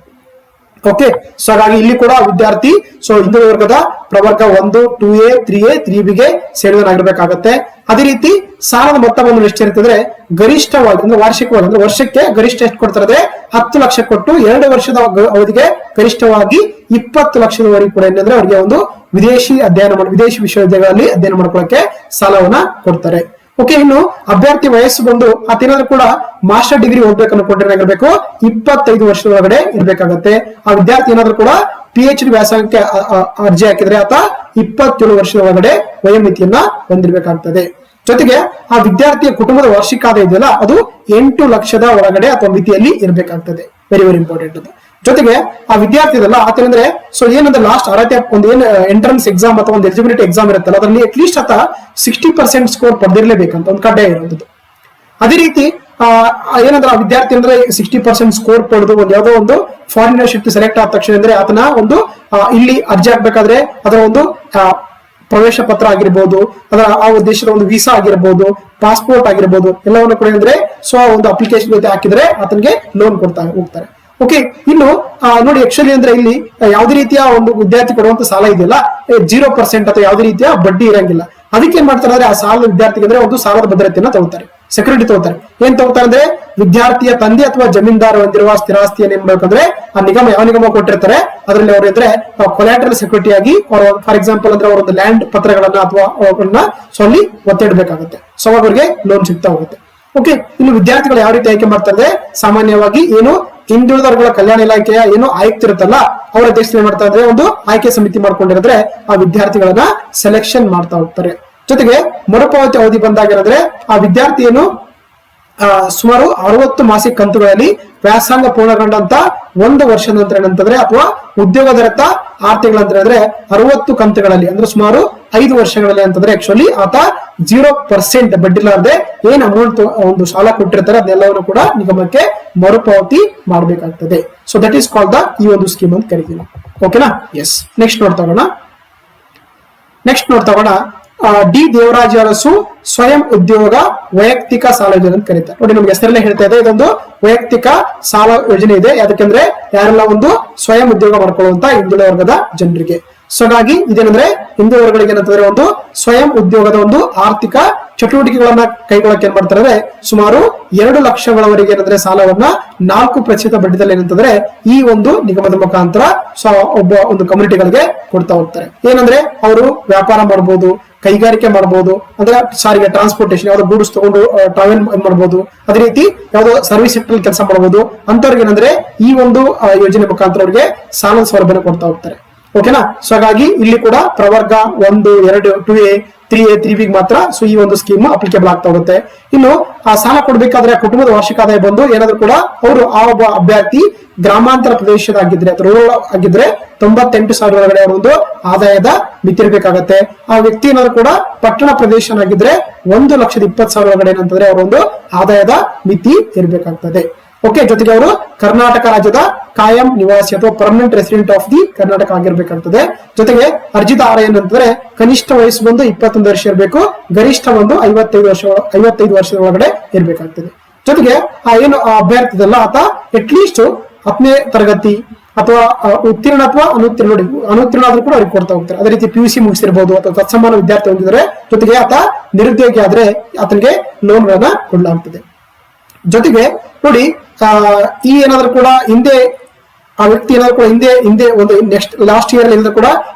ಓಕೆ, ಸೊ ಹಾಗಾಗಿ ಇಲ್ಲಿ ಕೂಡ ವಿದ್ಯಾರ್ಥಿ ಸೊ ಹಿಂದುಳಿದ ವರ್ಗದ ಪ್ರವರ್ಗ 1, 2A, 3A, 3Bಗೆ ಸೇರಿದನಾಗಿರ್ಬೇಕಾಗತ್ತೆ. ಅದೇ ರೀತಿ ಸಾಲದ ಮೊತ್ತ ಬಂದು ಎಷ್ಟಿರ್ತಂದ್ರೆ ಗರಿಷ್ಠವಾಗಿ ಅಂದ್ರೆ ವಾರ್ಷಿಕವಾಗಿ ಅಂದ್ರೆ ವರ್ಷಕ್ಕೆ ಗರಿಷ್ಠ ಎಷ್ಟು ಕೊಡ್ತಾರೆ ಅಂದ್ರೆ 10 ಲಕ್ಷ ಕೊಟ್ಟು 2 ವರ್ಷದ ಅವಧಿಗೆ ಗರಿಷ್ಠವಾಗಿ 20 ಲಕ್ಷದವರೆಗೆ ಕೂಡ ಏನಂದ್ರೆ ಅವರಿಗೆ ಒಂದು ವಿದೇಶಿ ವಿಶ್ವವಿದ್ಯಾಲಯಗಳಲ್ಲಿ ಅಧ್ಯಯನ ಮಾಡ್ಕೊಳ್ಳಕ್ಕೆ ಸಾಲವನ್ನ ಕೊಡ್ತಾರೆ. ಓಕೆ, ಇನ್ನು ಅಭ್ಯರ್ಥಿ ವಯಸ್ಸು ಬಂದು ಅದೇನಾದ್ರೂ ಕೂಡ ಮಾಸ್ಟರ್ ಡಿಗ್ರಿ ಹೋಗ್ಬೇಕು ಅನ್ಕೊಂಡಿರಬೇಕು 25 ವರ್ಷದ ಒಳಗಡೆ ಇರ್ಬೇಕಾಗತ್ತೆ. ಆ ವಿದ್ಯಾರ್ಥಿ ಏನಾದ್ರೂ ಕೂಡ PhD ವ್ಯಾಸಂಗಕ್ಕೆ ಅರ್ಜಿ ಹಾಕಿದ್ರೆ ಆತ 27 ವರ್ಷದ ಒಳಗಡೆ ವಯೋಮಿತಿಯನ್ನ ಹೊಂದಿರಬೇಕಾಗ್ತದೆ. ಜೊತೆಗೆ ಆ ವಿದ್ಯಾರ್ಥಿಯ ಕುಟುಂಬದ ವಾರ್ಷಿಕ ಆದಾಯ ಇದೆಯಲ್ಲ ಅದು 8 ಲಕ್ಷದ ಒಳಗಡೆ ಅಥವಾ ಮಿತಿಯಲ್ಲಿ ಇರಬೇಕಾಗ್ತದೆ. ವೆರಿ ವೆರಿ ಇಂಪಾರ್ಟೆಂಟ್ ಅದು. ಜೊತೆಗೆ ಆ ವಿದ್ಯಾರ್ಥಿ ಇದೆಲ್ಲ ಆತಂದ್ರೆ ಸೊ ಏನಂದ್ರೆ ಲಾಸ್ಟ್ ಅರ್ಹತೆ ಒಂದು ಏನು ಎಂಟ್ರನ್ಸ್ ಎಕ್ಸಾಮ್ ಅಥವಾ ಒಂದು ಎಲಿಜಿಬಿಲಿಟಿ ಎಕ್ಸಾಮ್ ಇರುತ್ತಲ್ಲ ಅದರಲ್ಲಿ ಅಟ್ ಲೀಸ್ಟ್ ಆತ 60% ಸ್ಕೋರ್ ಪಡೆದಿರ್ಲೇಬೇಕಂತ ಒಂದು ಕಡ್ಡಾಯ ಇರುವಂತದ್ದು. ಅದೇ ರೀತಿ ಏನಂದ್ರೆ ಆ ವಿದ್ಯಾರ್ಥಿ ಅಂದ್ರೆ 60% ಸ್ಕೋರ್ ಪಡೆದು ಒಂದು ಯಾವುದೋ ಒಂದು ಫಾರಿನ್ ಯೂನಿವರ್ಸಿಟಿ ಸೆಲೆಕ್ಟ್ ಆದ ತಕ್ಷಣ ಅಂದ್ರೆ ಆತನ ಒಂದು ಇಲ್ಲಿ ಅರ್ಜಿ ಹಾಕ್ಬೇಕಾದ್ರೆ ಅದರ ಒಂದು ಪ್ರವೇಶ ಪತ್ರ ಆಗಿರ್ಬೋದು, ಅದರ ಆ ದೇಶದ ಒಂದು ವೀಸಾ ಆಗಿರ್ಬೋದು, ಪಾಸ್ಪೋರ್ಟ್ ಆಗಿರ್ಬೋದು ಎಲ್ಲವನ್ನು ಕೂಡ ಅಂದ್ರೆ ಸೊ ಒಂದು ಅಪ್ಲಿಕೇಶನ್ ಜೊತೆ ಹಾಕಿದ್ರೆ ಆತನಿಗೆ ಲೋನ್ ಕೊಡ್ತಾ ಹೋಗ್ತಾರೆ. ಓಕೆ, ಇನ್ನು ನೋಡಿ ಆಕ್ಚುಲಿ ಅಂದ್ರೆ ಇಲ್ಲಿ ಯಾವುದೇ ರೀತಿಯ ಒಂದು ವಿದ್ಯಾರ್ಥಿ ಕೊಡುವಂತ ಸಾಲ ಇದೆಯಲ್ಲ 0% ಅಥವಾ ಯಾವುದೇ ರೀತಿಯ ಬಡ್ಡಿ ಇರಂಗಿಲ್ಲ. ಅದಕ್ಕೆ ಏನ್ ಮಾಡ್ತಾರೆ ಅಂದ್ರೆ ಆ ಸಾಲದ ವಿದ್ಯಾರ್ಥಿಗೆ ಅಂದ್ರೆ ಒಂದು ಸಾಲದ ಭದ್ರತೆಯನ್ನ ತಗೋತಾರೆ, ಸೆಕ್ಯೂರಿಟಿ ತಗೋತಾರೆ. ಏನ್ ತಗೋತಾರೆ ಅಂದ್ರೆ ವಿದ್ಯಾರ್ಥಿಯ ತಂದೆ ಅಥವಾ ಜಮೀನ್ದಾರ ಹೊಂದಿರುವ ಸ್ಥಿರಾಸ್ತಿಯನ್ನು ಏನ್ ಮಾಡ್ಬೇಕಂದ್ರೆ ಆ ನಿಗಮ ಯಾವ ನಿಗಮ ಕೊಟ್ಟಿರ್ತಾರೆ ಅದರಲ್ಲಿ ಅವ್ರು ಇದ್ರೆ ಕೊಲ್ಯಾಟ್ರಲ್ ಸೆಕ್ಯೂರಿಟಿ ಆಗಿ ಅವ್ರ ಫಾರ್ ಎಕ್ಸಾಂಪಲ್ ಅಂದ್ರೆ ಅವರೊಂದು ಲ್ಯಾಂಡ್ ಪತ್ರಗಳನ್ನ ಅಥವಾ ಅವ್ರನ್ನ ಸೊ ಅಲ್ಲಿ ಒತ್ತಿಡ್ಬೇಕಾಗುತ್ತೆ. ಸೊ ಅವಾಗ ಅವ್ರಿಗೆ ಲೋನ್ ಸಿಗ್ತಾ ಹೋಗುತ್ತೆ. ಓಕೆ, ಇನ್ನು ವಿದ್ಯಾರ್ಥಿಗಳು ಯಾವ ರೀತಿ ಆಯ್ಕೆ ಮಾಡ್ತಾರೆ ಸಾಮಾನ್ಯವಾಗಿ ಏನು ಹಿಂದುಳಿದ ವರ್ಗಗಳ ಕಲ್ಯಾಣ ಇಲಾಖೆಯ ಏನು ಆಯುಕ್ತಿರುತ್ತಲ್ಲ ಅವರ ಅಧ್ಯಕ್ಷತೆ ಏನ್ ಮಾಡ್ತಾ ಇದ್ರೆ ಒಂದು ಆಯ್ಕೆ ಸಮಿತಿ ಮಾಡ್ಕೊಂಡಿರಿದ್ರೆ ಆ ವಿದ್ಯಾರ್ಥಿಗಳನ್ನ ಸೆಲೆಕ್ಷನ್ ಮಾಡ್ತಾ ಹೋಗ್ತಾರೆ. ಜೊತೆಗೆ ಮರುಪಾವತಿ ಅವಧಿ ಬಂದಾಗಿರೋದ್ರೆ ಆ ವಿದ್ಯಾರ್ಥಿ ಏನು ಸುಮಾರು 60 ಮಾಸಿಕ ಕಂತುಗಳಲ್ಲಿ ವ್ಯಾಸಂಗ ಪೂರ್ಣಗೊಂಡಂತ 1 ವರ್ಷದ ನಂತರ ಏನಂತಂದ್ರೆ ಅಥವಾ ಉದ್ಯೋಗದರತ 6 ತಿಂಗಳ ನಂತರ ಅಂದ್ರೆ 60 ಕಂತುಗಳಲ್ಲಿ ಅಂದ್ರೆ ಸುಮಾರು 5 ವರ್ಷಗಳಲ್ಲಿ ಅಂತಂದ್ರೆ ಆಕ್ಚುಲಿ ಆತ 0% ಬಡ್ಡಿಲಾರದೆ ಏನ್ ಅಮೌಂಟ್ ಒಂದು ಸಾಲ ಕೊಟ್ಟಿರ್ತಾರೆ ಅದೆಲ್ಲವನ್ನು ಕೂಡ ನಿಗಮಕ್ಕೆ ಮರುಪಾವತಿ ಮಾಡಬೇಕಾಗ್ತದೆ. So that is called the ಈ ಒಂದು ಸ್ಕೀಮ್ ಅಂತ ಕರಿತೀವಿ. ಓಕೆನಾ? ಎಸ್. ನೆಕ್ಸ್ಟ್ ನೋಡ್ತಾ ಹೋಗೋಣ ಡಿ ದೇವರಾಜ ಅರಸು ಸ್ವಯಂ ಉದ್ಯೋಗ ವೈಯಕ್ತಿಕ ಸಾಲ ಯೋಜನೆ ಅಂತ ಕರೀತಾರೆ. ನೋಡಿ ನಮ್ಗೆ ಹೆಸರಲ್ಲೇ ಹೇಳ್ತಾ ಇದೆ, ಇದೊಂದು ವೈಯಕ್ತಿಕ ಸಾಲ ಯೋಜನೆ ಇದೆ. ಯಾಕಂದ್ರೆ ಯಾರೆಲ್ಲ ಒಂದು ಸ್ವಯಂ ಉದ್ಯೋಗ ಮಾಡ್ಕೊಳ್ಳುವಂತ ಹಿಂದುಳಿದ ವರ್ಗದ ಜನರಿಗೆ. ಸೊ ಹಾಗಾಗಿ ಇದೇನಂದ್ರೆ ಹಿಂದುಳಿದ ವರ್ಗಗಳಿಗೆ ಏನಂತಂದ್ರೆ ಒಂದು ಸ್ವಯಂ ಉದ್ಯೋಗದ ಒಂದು ಆರ್ಥಿಕ ಚಟುವಟಿಕೆಗಳನ್ನ ಕೈಗೊಳ್ಳಕ್ಕೆ ಏನ್ ಮಾಡ್ತಾರೆ ಅಂದ್ರೆ ಸುಮಾರು 2 ಲಕ್ಷಗಳವರೆಗೆ ಏನಂದ್ರೆ ಸಾಲವನ್ನ 4% ಬಡ್ಡಿದಲ್ಲಿ ಏನಂತಂದ್ರೆ ಈ ಒಂದು ನಿಗಮದ ಮುಖಾಂತರ ಒಂದು ಕಮ್ಯುನಿಟಿಗಳಿಗೆ ಕೊಡ್ತಾ ಹೋಗ್ತಾರೆ. ಏನಂದ್ರೆ ಅವರು ವ್ಯಾಪಾರ ಮಾಡಬಹುದು, ಕೈಗಾರಿಕೆ ಮಾಡಬಹುದು, ಅಂದ್ರೆ ಸಾರಿಗೆ ಟ್ರಾನ್ಸ್ಪೋರ್ಟೇಷನ್ ಯಾವ್ದೋ ಗೂಡ್ಸ್ ತಗೊಂಡು ಟ್ರಾವೆಲ್ ಮಾಡಬಹುದು, ಅದೇ ರೀತಿ ಯಾವ್ದೋ ಸರ್ವಿಸ್ ಸೆಕ್ಟರ್ ಕೆಲಸ ಮಾಡಬಹುದು. ಅಂತವ್ರಿಗೆ ಏನಂದ್ರೆ ಈ ಒಂದು ಯೋಜನೆ ಮುಖಾಂತರ ಅವರಿಗೆ ಸಾಲ ಸೌಲಭ್ಯ ಕೊಡ್ತಾ ಹೋಗ್ತಾರೆ. ಓಕೆನಾ? ಸೊ ಹಾಗಾಗಿ ಇಲ್ಲಿ ಕೂಡ ಪ್ರವರ್ಗ 1, 2, 2A, 3A, 3B ಮಾತ್ರ ಸೊ ಈ ಒಂದು ಸ್ಕೀಮ್ ಅಪ್ಲಿಕೇಬಲ್ ಆಗ್ತಾ ಹೋಗುತ್ತೆ. ಇನ್ನು ಆ ಸಾಲ ಕೊಡ್ಬೇಕಾದ್ರೆ ಕುಟುಂಬದ ವಾರ್ಷಿಕ ಆದಾಯ ಬಂದು ಏನಾದ್ರು ಕೂಡ ಅವರು ಆ ಒಬ್ಬ ಅಭ್ಯರ್ಥಿ ಗ್ರಾಮಾಂತರ ಪ್ರದೇಶದಾಗಿದ್ರೆ ಅಥವಾ ರೂರಲ್ ಆಗಿದ್ರೆ 98,000 ಒಳಗಡೆ ಅವರ ಒಂದು ಆದಾಯದ ಮಿತಿ ಇರಬೇಕಾಗತ್ತೆ. ಆ ವ್ಯಕ್ತಿ ಏನಾದ್ರು ಕೂಡ ಪಟ್ಟಣ ಪ್ರದೇಶನಾಗಿದ್ರೆ 1,20,000 ಒಳಗಡೆ ಏನಂತಂದ್ರೆ ಅವರ ಒಂದು ಆದಾಯದ ಮಿತಿ ಇರಬೇಕಾಗ್ತದೆ. ಓಕೆ. ಜೊತೆಗೆ ಅವರು ಕರ್ನಾಟಕ ರಾಜ್ಯದ ಕಾಯಂ ನಿವಾಸಿ ಅಥವಾ permanent resident of the Karnataka ಆಗಿರ್ಬೇಕಾಗ್ತದೆ. ಜೊತೆಗೆ ಅರ್ಜಿದ ಆದಾಯ ಏನಂತಂದ್ರೆ ಕನಿಷ್ಠ ವಯಸ್ಸು ಬಂದು 21 ವರ್ಷ ಇರಬೇಕು, ಗರಿಷ್ಠ ಒಂದು 55 ವರ್ಷದ ಒಳಗಡೆ ಇರ್ಬೇಕಾಗ್ತದೆ. ಜೊತೆಗೆ ಆ ಏನು ಅಭ್ಯರ್ಥಿ ಇದಲ್ಲ ಆತ ಅಟ್ಲೀಸ್ಟ್ 10ನೇ ತರಗತಿ ಅಥವಾ ಉತ್ತೀರ್ಣ ಅಥವಾ ಅನುತ್ತೀರ್ಣ ಆದ್ರೂ ಕೂಡ ಅವ್ರಿಗೆ ಕೊಡ್ತಾ ಹೋಗ್ತಾರೆ. ಅದೇ ರೀತಿ PUC ಮುಗಿಸಿರ್ಬೋದು ಅಥವಾ ತತ್ಸಮಾನ ವಿದ್ಯಾರ್ಥಿ ಹೊಂದಿದ್ರೆ, ಜೊತೆಗೆ ಆತ ನಿರುದ್ಯೋಗಿ ಆದ್ರೆ ಆತನಿಗೆ ಲೋನ್ ಗಳನ್ನ ಕೊಡಲಾಗ್ತದೆ. ಜೊತೆಗೆ ನೋಡಿ ಈ ಏನಾದ್ರು ಕೂಡ ಹಿಂದೆ ಆ ವ್ಯಕ್ತಿ ಏನಾದ್ರು ಕೂಡ ಹಿಂದೆ ಒಂದು ಲಾಸ್ಟ್ ಇಯರ್ ಏನಾದ್ರು ಕೂಡ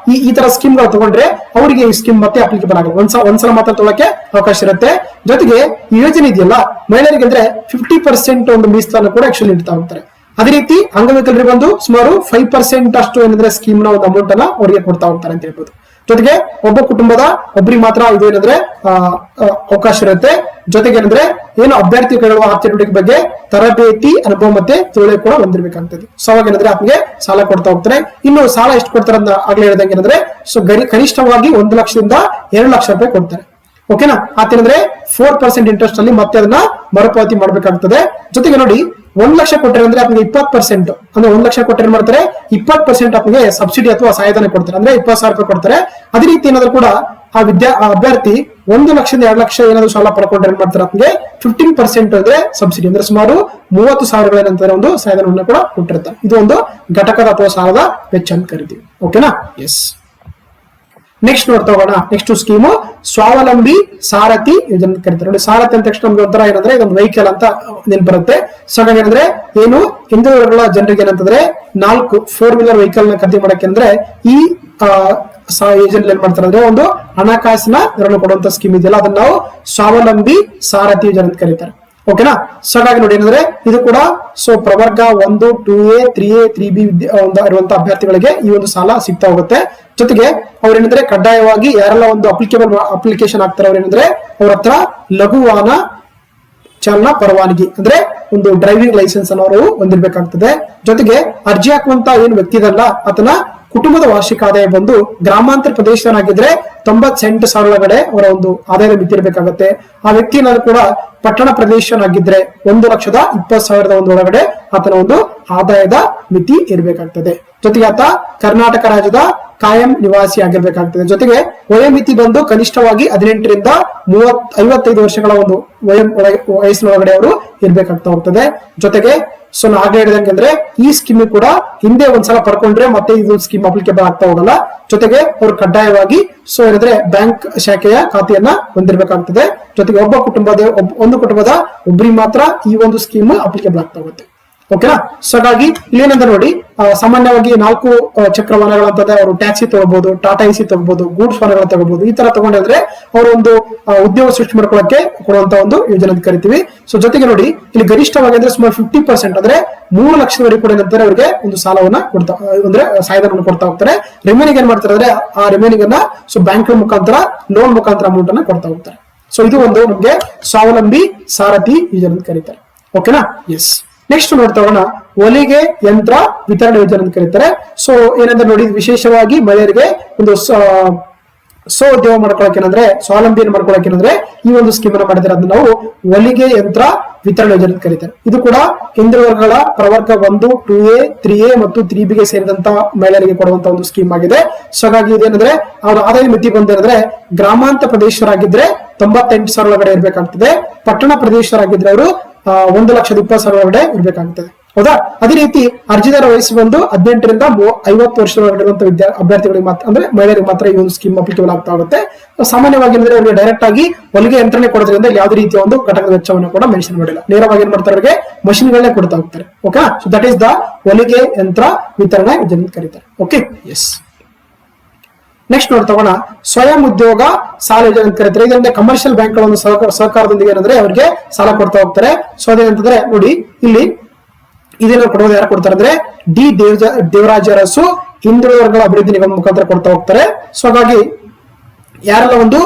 ಈ ತರ ಸ್ಕೀಮ್ ಗಳು ತಗೊಂಡ್ರೆ ಅವರಿಗೆ ಈ ಸ್ಕೀಮ್ ಮತ್ತೆ ಅಪ್ಲಿಕೇಬಲ್ ಆಗಲ್ಲ. ಒಂದ್ಸಲ ಮಾತ್ರ ತೊಗೊಳಕ್ಕೆ ಅವಕಾಶ ಇರುತ್ತೆ. ಜೊತೆಗೆ ಈ ಯೋಜನೆ ಇದೆಯಲ್ಲ ಮಹಿಳೆಯರಿಗೆ ಅಂದ್ರೆ 50% ಒಂದು ಮೀಸಲಾನ್ನು ಕೂಡ ಆಕ್ಚುಲಿ ಇಡ್ತಾ ಹೋಗ್ತಾರೆ. ಅದೇ ರೀತಿ ಅಂಗವಿಕಲರಿಗೆ ಬಂದು ಸುಮಾರು 5% ಅಷ್ಟು ಏನಂದ್ರೆ ಸ್ಕೀಮ್ ನ ಒಂದು ಅಮೌಂಟ್ ಅನ್ನ ಅವರಿಗೆ ಕೊಡ್ತಾ ಹೋಗ್ತಾರೆ ಅಂತ ಹೇಳ್ಬೋದು. ಜೊತೆಗೆ ಒಬ್ಬ ಕುಟುಂಬದ ಒಬ್ಬರಿಗೆ ಮಾತ್ರ ಇದು ಏನಂದ್ರೆ ಅವಕಾಶ ಇರುತ್ತೆ. ಜೊತೆಗೆ ಏನಂದ್ರೆ ಏನು ಅಭ್ಯರ್ಥಿ ಕೈಗೊಳ್ಳುವ ಚಟುವಟಿಕೆ ಬಗ್ಗೆ ತರಬೇತಿ ಅನುಭವ ಮತ್ತೆ ತಿಳುವಳಿಕೆ ಕೂಡ ಹೊಂದಿರಬೇಕಾಗ್ತದೆ. ಸೊ ಅವಾಗ ಏನಂದ್ರೆ ಆತನಿಗೆ ಸಾಲ ಕೊಡ್ತಾ ಹೋಗ್ತಾರೆ. ಇನ್ನು ಸಾಲ ಎಷ್ಟು ಕೊಡ್ತಾರೆ ಅಂತ ಆಗ್ಲೇ ಹೇಳಿದಂಗೆ ಏನಂದ್ರೆ ಸೊ ಕನಿಷ್ಠವಾಗಿ 1 ಲಕ್ಷದಿಂದ 2 ಲಕ್ಷ ರೂಪಾಯಿ ಕೊಡ್ತಾರೆ. ಓಕೆನಾ? ಆತೇನಂದ್ರೆ 4% ಇಂಟ್ರೆಸ್ಟ್ ಅಲ್ಲಿ ಮತ್ತೆ ಅದನ್ನ ಮರುಪಾವತಿ ಮಾಡ್ಬೇಕಾಗ್ತದೆ. ಜೊತೆಗೆ ನೋಡಿ 1 ಲಕ್ಷ ಕೊಟ್ಟರೆ ಅಂದ್ರೆ ಆತನಿಗೆ 20% ಅಂದ್ರೆ 1 ಲಕ್ಷ ಕೊಟ್ಟರೆ ಮಾಡ್ತಾರೆ 20% ಆತನಿಗೆ ಸಬ್ಸಿಡಿ ಅಥವಾ ಸಹಾಯಧನ ಕೊಡ್ತಾರೆ, ಅಂದ್ರೆ 20,000 ರೂಪಾಯಿ ಕೊಡ್ತಾರೆ. ಅದೇ ರೀತಿ ಏನಾದ್ರು ಕೂಡ ಆ ಅಭ್ಯರ್ಥಿ 1 ಲಕ್ಷದಿಂದ 2 ಲಕ್ಷ ಏನಾದ್ರು ಸಾಲ ಪಡ್ಕೊಂಡ್ರೆ ಏನ್ ಮಾಡ್ತಾರೆ ಆತನಿಗೆ 15% ಅಂದ್ರೆ ಸಬ್ಸಿಡಿ ಅಂದ್ರೆ ಸುಮಾರು 30,000 ಏನಂತಾರೆ ಒಂದು ಸಹಾಯಧನವನ್ನು ಕೂಡ ಕೊಟ್ಟಿರ್ತಾರೆ. ಇದು ಒಂದು ಘಟಕದ ಅಥವಾ ಸಾಲದ ವೆಚ್ಚ ಅಂತ ಕರಿತೀವಿ. ಓಕೆನಾ? ಎಸ್. ನೆಕ್ಸ್ಟ್ ನೋಡ್ತಾ ಹೋಗೋಣ. ನೆಕ್ಸ್ಟ್ ಸ್ಕೀಮು ಸ್ವಾವಲಂಬಿ ಸಾರಥಿ ಯೋಜನೆ ಅಂತ ಕರೀತಾರೆ. ನೋಡಿ ಸಾರಥಿ ಅಂತ ತಕ್ಷಣ ನಮ್ಗೆ ಒಂಥರ ಏನಂದ್ರೆ ಇದೊಂದು ವೆಹಿಕಲ್ ಅಂತ ನೆನಪು ಬರುತ್ತೆ. ಸೊ ಹಾಗಾಗಿ ಏನಂದ್ರೆ ಏನು ಹಿಂದುಳಿದ ಜನರಿಗೆ ಏನಂತಂದ್ರೆ 4 ವೀಲರ್ ವೆಹಿಕಲ್ ನ ಖರೀದಿ ಮಾಡಕ್ಕೆ ಅಂದ್ರೆ ಈ ಯೋಜನೆ ಏನ್ ಮಾಡ್ತಾರೆ ಅಂದ್ರೆ ಒಂದು ಹಣಕಾಸಿನ ನೆರವು ಕೊಡುವಂತ ಸ್ಕೀಮ್ ಇದೆಯಲ್ಲ ಅದನ್ನ ನಾವು ಸ್ವಾವಲಂಬಿ ಸಾರಥಿ ಯೋಜನೆ ಅಂತ ಕರೀತಾರೆ. ಓಕೆನಾ? ಸೊ ಹಾಗಾಗಿ ನೋಡಿ ಏನಂದ್ರೆ ಇದು ಕೂಡ ಸೊ ಪ್ರವರ್ಗ 1, 2A, 3A, 3B ಇರುವಂತಹ ಅಭ್ಯರ್ಥಿಗಳಿಗೆ ಈ ಒಂದು ಸಾಲ ಸಿಗ್ತಾ ಹೋಗುತ್ತೆ. ಜೊತೆಗೆ ಅವ್ರೇನಂದ್ರೆ ಕಡ್ಡಾಯವಾಗಿ ಯಾರೆಲ್ಲ ಒಂದು ಅಪ್ಲಿಕೇಶನ್ ಹಾಕ್ತಾರೆ ಅವ್ರೇನಂದ್ರೆ ಅವ್ರ ಹತ್ರ ಲಘು ವಾಹನ ಚಾಲನಾ ಪರವಾನಗಿ ಅಂದ್ರೆ ಒಂದು ಡ್ರೈವಿಂಗ್ ಲೈಸೆನ್ಸ್ ಅನ್ನು ಅವರು ಹೊಂದಿರಬೇಕಾಗ್ತದೆ. ಜೊತೆಗೆ ಅರ್ಜಿ ಹಾಕುವಂತ ಏನು ವ್ಯಕ್ತಿ ಇದಲ್ಲ ಆತನ ಕುಟುಂಬದ ವಾರ್ಷಿಕ ಆದಾಯ ಬಂದು ಗ್ರಾಮಾಂತರ ಪ್ರದೇಶನಾಗಿದ್ರೆ 98,000 ಒಳಗಡೆ ಅವರ ಒಂದು ಆದಾಯದ ಮಿತಿ ಇರಬೇಕಾಗುತ್ತೆ. ಆ ವ್ಯಕ್ತಿ ಏನಾದ್ರು ಕೂಡ ಪಟ್ಟಣ ಪ್ರದೇಶನಾಗಿದ್ರೆ 1,20,000 ಒಂದು ಒಳಗಡೆ ಆತನ ಒಂದು ಆದಾಯದ ಮಿತಿ ಇರಬೇಕಾಗ್ತದೆ. ಜೊತೆಗೆ ಆತ ಕರ್ನಾಟಕ ರಾಜ್ಯದ ಕಾಯಂ ನಿವಾಸಿ ಆಗಿರ್ಬೇಕಾಗ್ತದೆ. ಜೊತೆಗೆ ವಯೋಮಿತಿ ಬಂದು ಕನಿಷ್ಠವಾಗಿ 18ರಿಂದ 55 ವರ್ಷಗಳ ಒಂದು ವಯಸ್ಸಿನೊಳಗಡೆ ಅವರು ಇರ್ಬೇಕಾಗ್ತಾ ಹೋಗ್ತದೆ. ಜೊತೆಗೆ ಸೊ ನಾ ಹಾಗೆ ಹೇಳಿದಂಗೆ ಅಂದ್ರೆ ಈ ಸ್ಕೀಮ್ ಕೂಡ ಹಿಂದೆ ಒಂದ್ಸಲ ಪಡ್ಕೊಂಡ್ರೆ ಮತ್ತೆ ಇದು ಸ್ಕೀಮ್ ಅಪ್ಲಿಕೇಬಲ್ ಆಗ್ತಾ ಹೋಗಲ್ಲ. ಜೊತೆಗೆ ಅವರು ಕಡ್ಡಾಯವಾಗಿ ಸೊ ಏನಂದ್ರೆ ಬ್ಯಾಂಕ್ ಶಾಖೆಯ ಖಾತೆಯನ್ನ ಹೊಂದಿರಬೇಕಾಗ್ತದೆ. ಜೊತೆಗೆ ಒಂದು ಕುಟುಂಬದ ಒಬ್ಬರಿಗೆ ಮಾತ್ರ ಈ ಒಂದು ಸ್ಕೀಮ್ ಅಪ್ಲಿಕೇಬಲ್ ಆಗ್ತಾ ಹೋಗುತ್ತೆ. ಓಕೆನಾ. ಸೊ ಹಾಗಾಗಿ ಇಲ್ಲೇನಂತ ನೋಡಿ, ಸಾಮಾನ್ಯವಾಗಿ 4 ಚಕ್ರ ವಾಹನಗಳಂತಂದ್ರೆ ಅವರು ಟ್ಯಾಕ್ಸಿ ತಗೋಬಹುದು, ಟಾಟಾ ಎಸಿ ತಗೋಬಹುದು, ಗೂಡ್ಸ್ ವಾಹನಗಳನ್ನ ತಗೋಬಹುದು. ಈ ತರ ತಗೊಂಡ್ರೆ ಅವರು ಒಂದು ಉದ್ಯೋಗ ಸೃಷ್ಟಿ ಮಾಡ್ಕೊಳ್ಳಕ್ಕೆ ಕೊಡುವಂತ ಒಂದು ಯೋಜನೆ ಅಂತ ಕರಿತೀವಿ. ಸೊ ಜೊತೆಗೆ ನೋಡಿ, ಇಲ್ಲಿ ಗರಿಷ್ಠವಾಗಿ ಅಂದ್ರೆ ಸುಮಾರು 50% ಅಂದ್ರೆ 3 ಲಕ್ಷದವರೆಗೂ ಕೂಡ ಏನಂತಾರೆ ಅವರಿಗೆ ಒಂದು ಸಾಲವನ್ನ ಕೊಡ್ತಾ ಅಂದ್ರೆ ಸಹಾಯಧನವನ್ನು ಕೊಡ್ತಾ ಹೋಗ್ತಾರೆ. ರಿಮೈನಿಂಗ್ ಏನ್ ಮಾಡ್ತಾರೆ ಅಂದ್ರೆ ಆ ರಿಮೈನಿಂಗ್ ಅನ್ನ ಸೊ ಬ್ಯಾಂಕ್ ಮುಖಾಂತರ ಲೋನ್ ಮುಖಾಂತರ ಅಮೌಂಟ್ ಅನ್ನ ಕೊಡ್ತಾ ಹೋಗ್ತಾರೆ. ಸೊ ಇದು ಒಂದು ನಮಗೆ ಸ್ವಾವಲಂಬಿ ಸಾರಥಿ ಯೋಜನೆ ಅಂತ ಕರೀತಾರೆ. ಓಕೆನಾ. ಎಸ್. ನೆಕ್ಸ್ಟ್ ನೋಡ್ತಾ ಹೋಗೋಣ, ಹೊಲಿಗೆ ಯಂತ್ರ ವಿತರಣೆ ಯೋಜನೆ ಅಂತ ಕರೀತಾರೆ. ಸೊ ಏನಂದ್ರೆ ನೋಡಿ, ವಿಶೇಷವಾಗಿ ಮಹಿಳೆಯರಿಗೆ ಒಂದು ಉದ್ಯೋಗ ಮಾಡ್ಕೊಳಕ್ಕೆ ಏನಂದ್ರೆ ಸ್ವಾವಲಂಬಿಯನ್ನು ಮಾಡ್ಕೊಳಕ್ಕೆ ಏನಂದ್ರೆ ಈ ಒಂದು ಸ್ಕೀಮ್ ಅನ್ನು ಮಾಡಿದ್ರೆ ಅದನ್ನ ನಾವು ಹೊಲಿಗೆ ಯಂತ್ರ ವಿತರಣೆ ಯೋಜನೆ ಅಂತ ಕರೀತಾರೆ. ಇದು ಕೂಡ ಹಿಂದುಳಿದ ವರ್ಗಗಳ ಪ್ರವರ್ಗ 1, 2A, 3A ಮತ್ತು 3B ಗೆ ಸೇರಿದಂತ ಮಹಿಳೆಯರಿಗೆ ಕೊಡುವಂತ ಒಂದು ಸ್ಕೀಮ್ ಆಗಿದೆ. ಸೊ ಹಾಗಾಗಿ ಇದೇನಂದ್ರೆ ಅವರ ಆದಾಯ ಮಿತಿ ಬಂದೇನಂದ್ರೆ ಗ್ರಾಮಾಂತರ ಪ್ರದೇಶರಾಗಿದ್ರೆ 98,000 ಒಳಗಡೆ ಇರ್ಬೇಕಾಗ್ತದೆ. ಪಟ್ಟಣ ಪ್ರದೇಶರಾಗಿದ್ರೆ ಅವರು 1,20,000 ಒಳಗಡೆ ಇರ್ಬೇಕಾಗ್ತದೆ. ಹೌದಾ. ಅದೇ ರೀತಿ ಅರ್ಜಿದಾರ ವಯಸ್ಸು ಬಂದು 18 ರಿಂದ 50 ವರ್ಷದೊಳಗಿರುವಂತಹ ಅಭ್ಯರ್ಥಿಗಳಿಗೆ ಮಾತ್ರ ಅಂದ್ರೆ ಮಹಿಳೆಯರಿಗೆ ಮಾತ್ರ ಈ ಒಂದು ಸ್ಕೀಮ್ ಅಪ್ಲಿಕೇಬಲ್ ಆಗ್ತಾ ಹೋಗುತ್ತೆ. ಸಾಮಾನ್ಯವಾಗಿ ಅಂದ್ರೆ ಅವರಿಗೆ ಡೈರೆಕ್ಟ್ ಆಗಿ ಹೊಲಿಗೆ ಯಂತ್ರನೇ ಕೊಡೋದ್ರಿಂದ ಯಾವುದೇ ರೀತಿಯ ಒಂದು ಘಟಕದ ವೆಚ್ಚವನ್ನು ಕೂಡ ಮೆನ್ಷನ್ ಮಾಡಿಲ್ಲ. ನೇರವಾಗಿ ಏನ್ ಮಾಡ್ತಾರೆ, ಅವರಿಗೆ ಮಷಿನ್ ಗಳನ್ನೇ ಕೊಡ್ತಾ ಹೋಗ್ತಾರೆ. Okay. So that is the ಹೊಲಿಗೆ ಯಂತ್ರ ವಿತರಣೆ ಯೋಜನೆ ಅಂತ ಕರೀತಾರೆ. ಓಕೆ. ಎಸ್. ನೆಕ್ಸ್ಟ್ ನೋಡ್ತಾ ಹೋಗೋಣ, ಸ್ವಯಂ ಉದ್ಯೋಗ ಸಾಲ ಯೋಜನೆ ಅಂತ ಕರೀತಾರೆ. ಇದರಿಂದ ಕಮರ್ಷಿಯಲ್ ಬ್ಯಾಂಕ್ ಗಳ ಒಂದು ಸಹಕಾರದೊಂದಿಗೆ ಏನಂದ್ರೆ ಅವರಿಗೆ ಸಾಲ ಕೊಡ್ತಾ ಹೋಗ್ತಾರೆ. ಸೊ ಅದೇನಂತಂದ್ರೆ ನೋಡಿ, ಇಲ್ಲಿ ಇದನ್ನ ಕೊಡೋದು ಯಾರು ಕೊಡ್ತಾರೆ ಅಂದ್ರೆ ದೇವರಾಜ ಅರಸು ಹಿಂದುಳಿದ ವರ್ಗಗಳ ಅಭಿವೃದ್ಧಿ ನಿಗಮ ಮುಖಾಂತರ ಕೊಡ್ತಾ ಹೋಗ್ತಾರೆ. ಸೊ ಹಾಗಾಗಿ ಯಾರೆಲ್ಲ ಒಂದು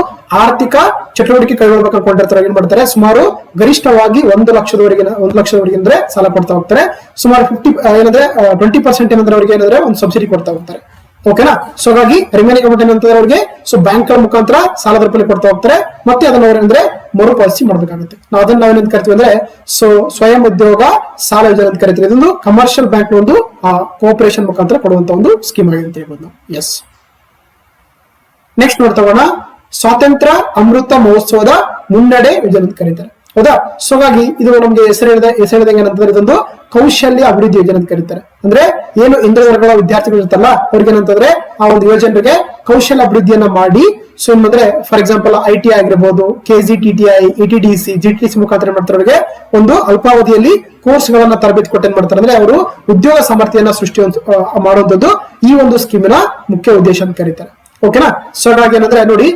ಆರ್ಥಿಕ ಚಟುವಟಿಕೆ ಕೈಗೊಳ್ಳಬೇಕು ಅನ್ಕೊಂಡಿರ್ತಾರೆ ಏನ್ ಮಾಡ್ತಾರೆ, ಸುಮಾರು ಗರಿಷ್ಠವಾಗಿ 1 ಲಕ್ಷದವರೆಗೆ ಅಂದ್ರೆ ಸಾಲ ಕೊಡ್ತಾ ಹೋಗ್ತಾರೆ. ಸುಮಾರು 20% ಏನಂದ್ರೆ ಅವರಿಗೆ ಏನಂದ್ರೆ ಒಂದು ಸಬ್ಸಿಡಿ ಕೊಡ್ತಾ ಹೋಗ್ತಾರೆ. ಓಕೆನಾ. ಸೊ ಹಾಗಾಗಿ ರಿಮೈನಿಂಗ್ ಅಮೌಂಟ್ ಏನಂತಂದ್ರೆ ಅವರಿಗೆ ಸೊ ಬ್ಯಾಂಕ್ ಗಳ ಮುಖಾಂತರ ಸಾಲದ ರೂಪದಲ್ಲಿ ಕೊಡ್ತಾ ಹೋಗ್ತಾರೆ. ಮತ್ತೆ ಅದನ್ನ ಅವ್ರೇನಂದ್ರೆ ಮರುಪಾವತಿ ಮಾಡ್ಬೇಕಾಗುತ್ತೆ. ನಾವು ಅದನ್ನ ನಾವೇನ್ ಕರಿತೀವಿ ಅಂದ್ರೆ ಸೊ ಸ್ವಯಂ ಉದ್ಯೋಗ ಸಾಲ ಯೋಜನೆ ಅಂತ ಕರಿತೀವಿ. ಇದೊಂದು ಕಮರ್ಷಿಯಲ್ ಬ್ಯಾಂಕ್ ಒಂದು ಕೋಆಪರೇಷನ್ ಮುಖಾಂತರ ಕೊಡುವಂತ ಒಂದು ಸ್ಕೀಮ್ ಆಗಿದೆ ಅಂತ ಹೇಳ್ಬೋದು ನಾವು. ಎಸ್. ನೆಕ್ಸ್ಟ್ ನೋಡ್ತಾ ಹೋಗೋಣ, ಸ್ವಾತಂತ್ರ್ಯ ಅಮೃತ ಮಹೋತ್ಸವದ ಮುನ್ನಡೆ ಯೋಜನೆ ಅಂತ ಕರೀತಾರೆ. ಹೌದಾ. ಸೊ ಹಾಗಾಗಿ ಇದು ನಮ್ಗೆ ಹೆಸರಿದಂಗೆ ಏನಂತಂದ್ರೆ ಇದೊಂದು ಕೌಶಲ್ಯ ಅಭಿವೃದ್ಧಿ ಯೋಜನೆ ಅಂತ ಕರೀತಾರೆ. ಅಂದ್ರೆ ಏನು ಹಿಂದುಳಿದ ವರ್ಗಗಳ ವಿದ್ಯಾರ್ಥಿಗಳು ಇರ್ತಲ್ಲ ಅವ್ರಿಗೆ ಏನಂತಂದ್ರೆ ಆ ಒಂದು ಯೋಜನೆಗೆ ಕೌಶಲ್ಯ ಅಭಿವೃದ್ಧಿಯನ್ನ ಮಾಡಿ ಸೊ ಏನಂದ್ರೆ ಫಾರ್ ಎಕ್ಸಾಂಪಲ್ ITI ಆಗಿರ್ಬೋದು, KGTTI, ETDC, GTC ಮುಖಾಂತರ ಮಾಡ್ತಾರೆ ಅವರಿಗೆ ಒಂದು ಅಲ್ಪಾವಧಿಯಲ್ಲಿ ಕೋರ್ಸ್ ಗಳನ್ನ ತರಬೇತಿ ಕೊಟ್ಟು ಏನ್ ಮಾಡ್ತಾರೆ ಅಂದ್ರೆ ಅವರು ಉದ್ಯೋಗ ಸಾಮರ್ಥ್ಯನ ಸೃಷ್ಟಿ ಮಾಡುವಂತದ್ದು ಈ ಒಂದು ಸ್ಕೀಮಿನ ಮುಖ್ಯ ಉದ್ದೇಶ ಅಂತ ಕರೀತಾರೆ. ಓಕೆನಾ. ಸೊ ಹಾಗಾಗಿ ಏನಂದ್ರೆ ನೋಡಿ,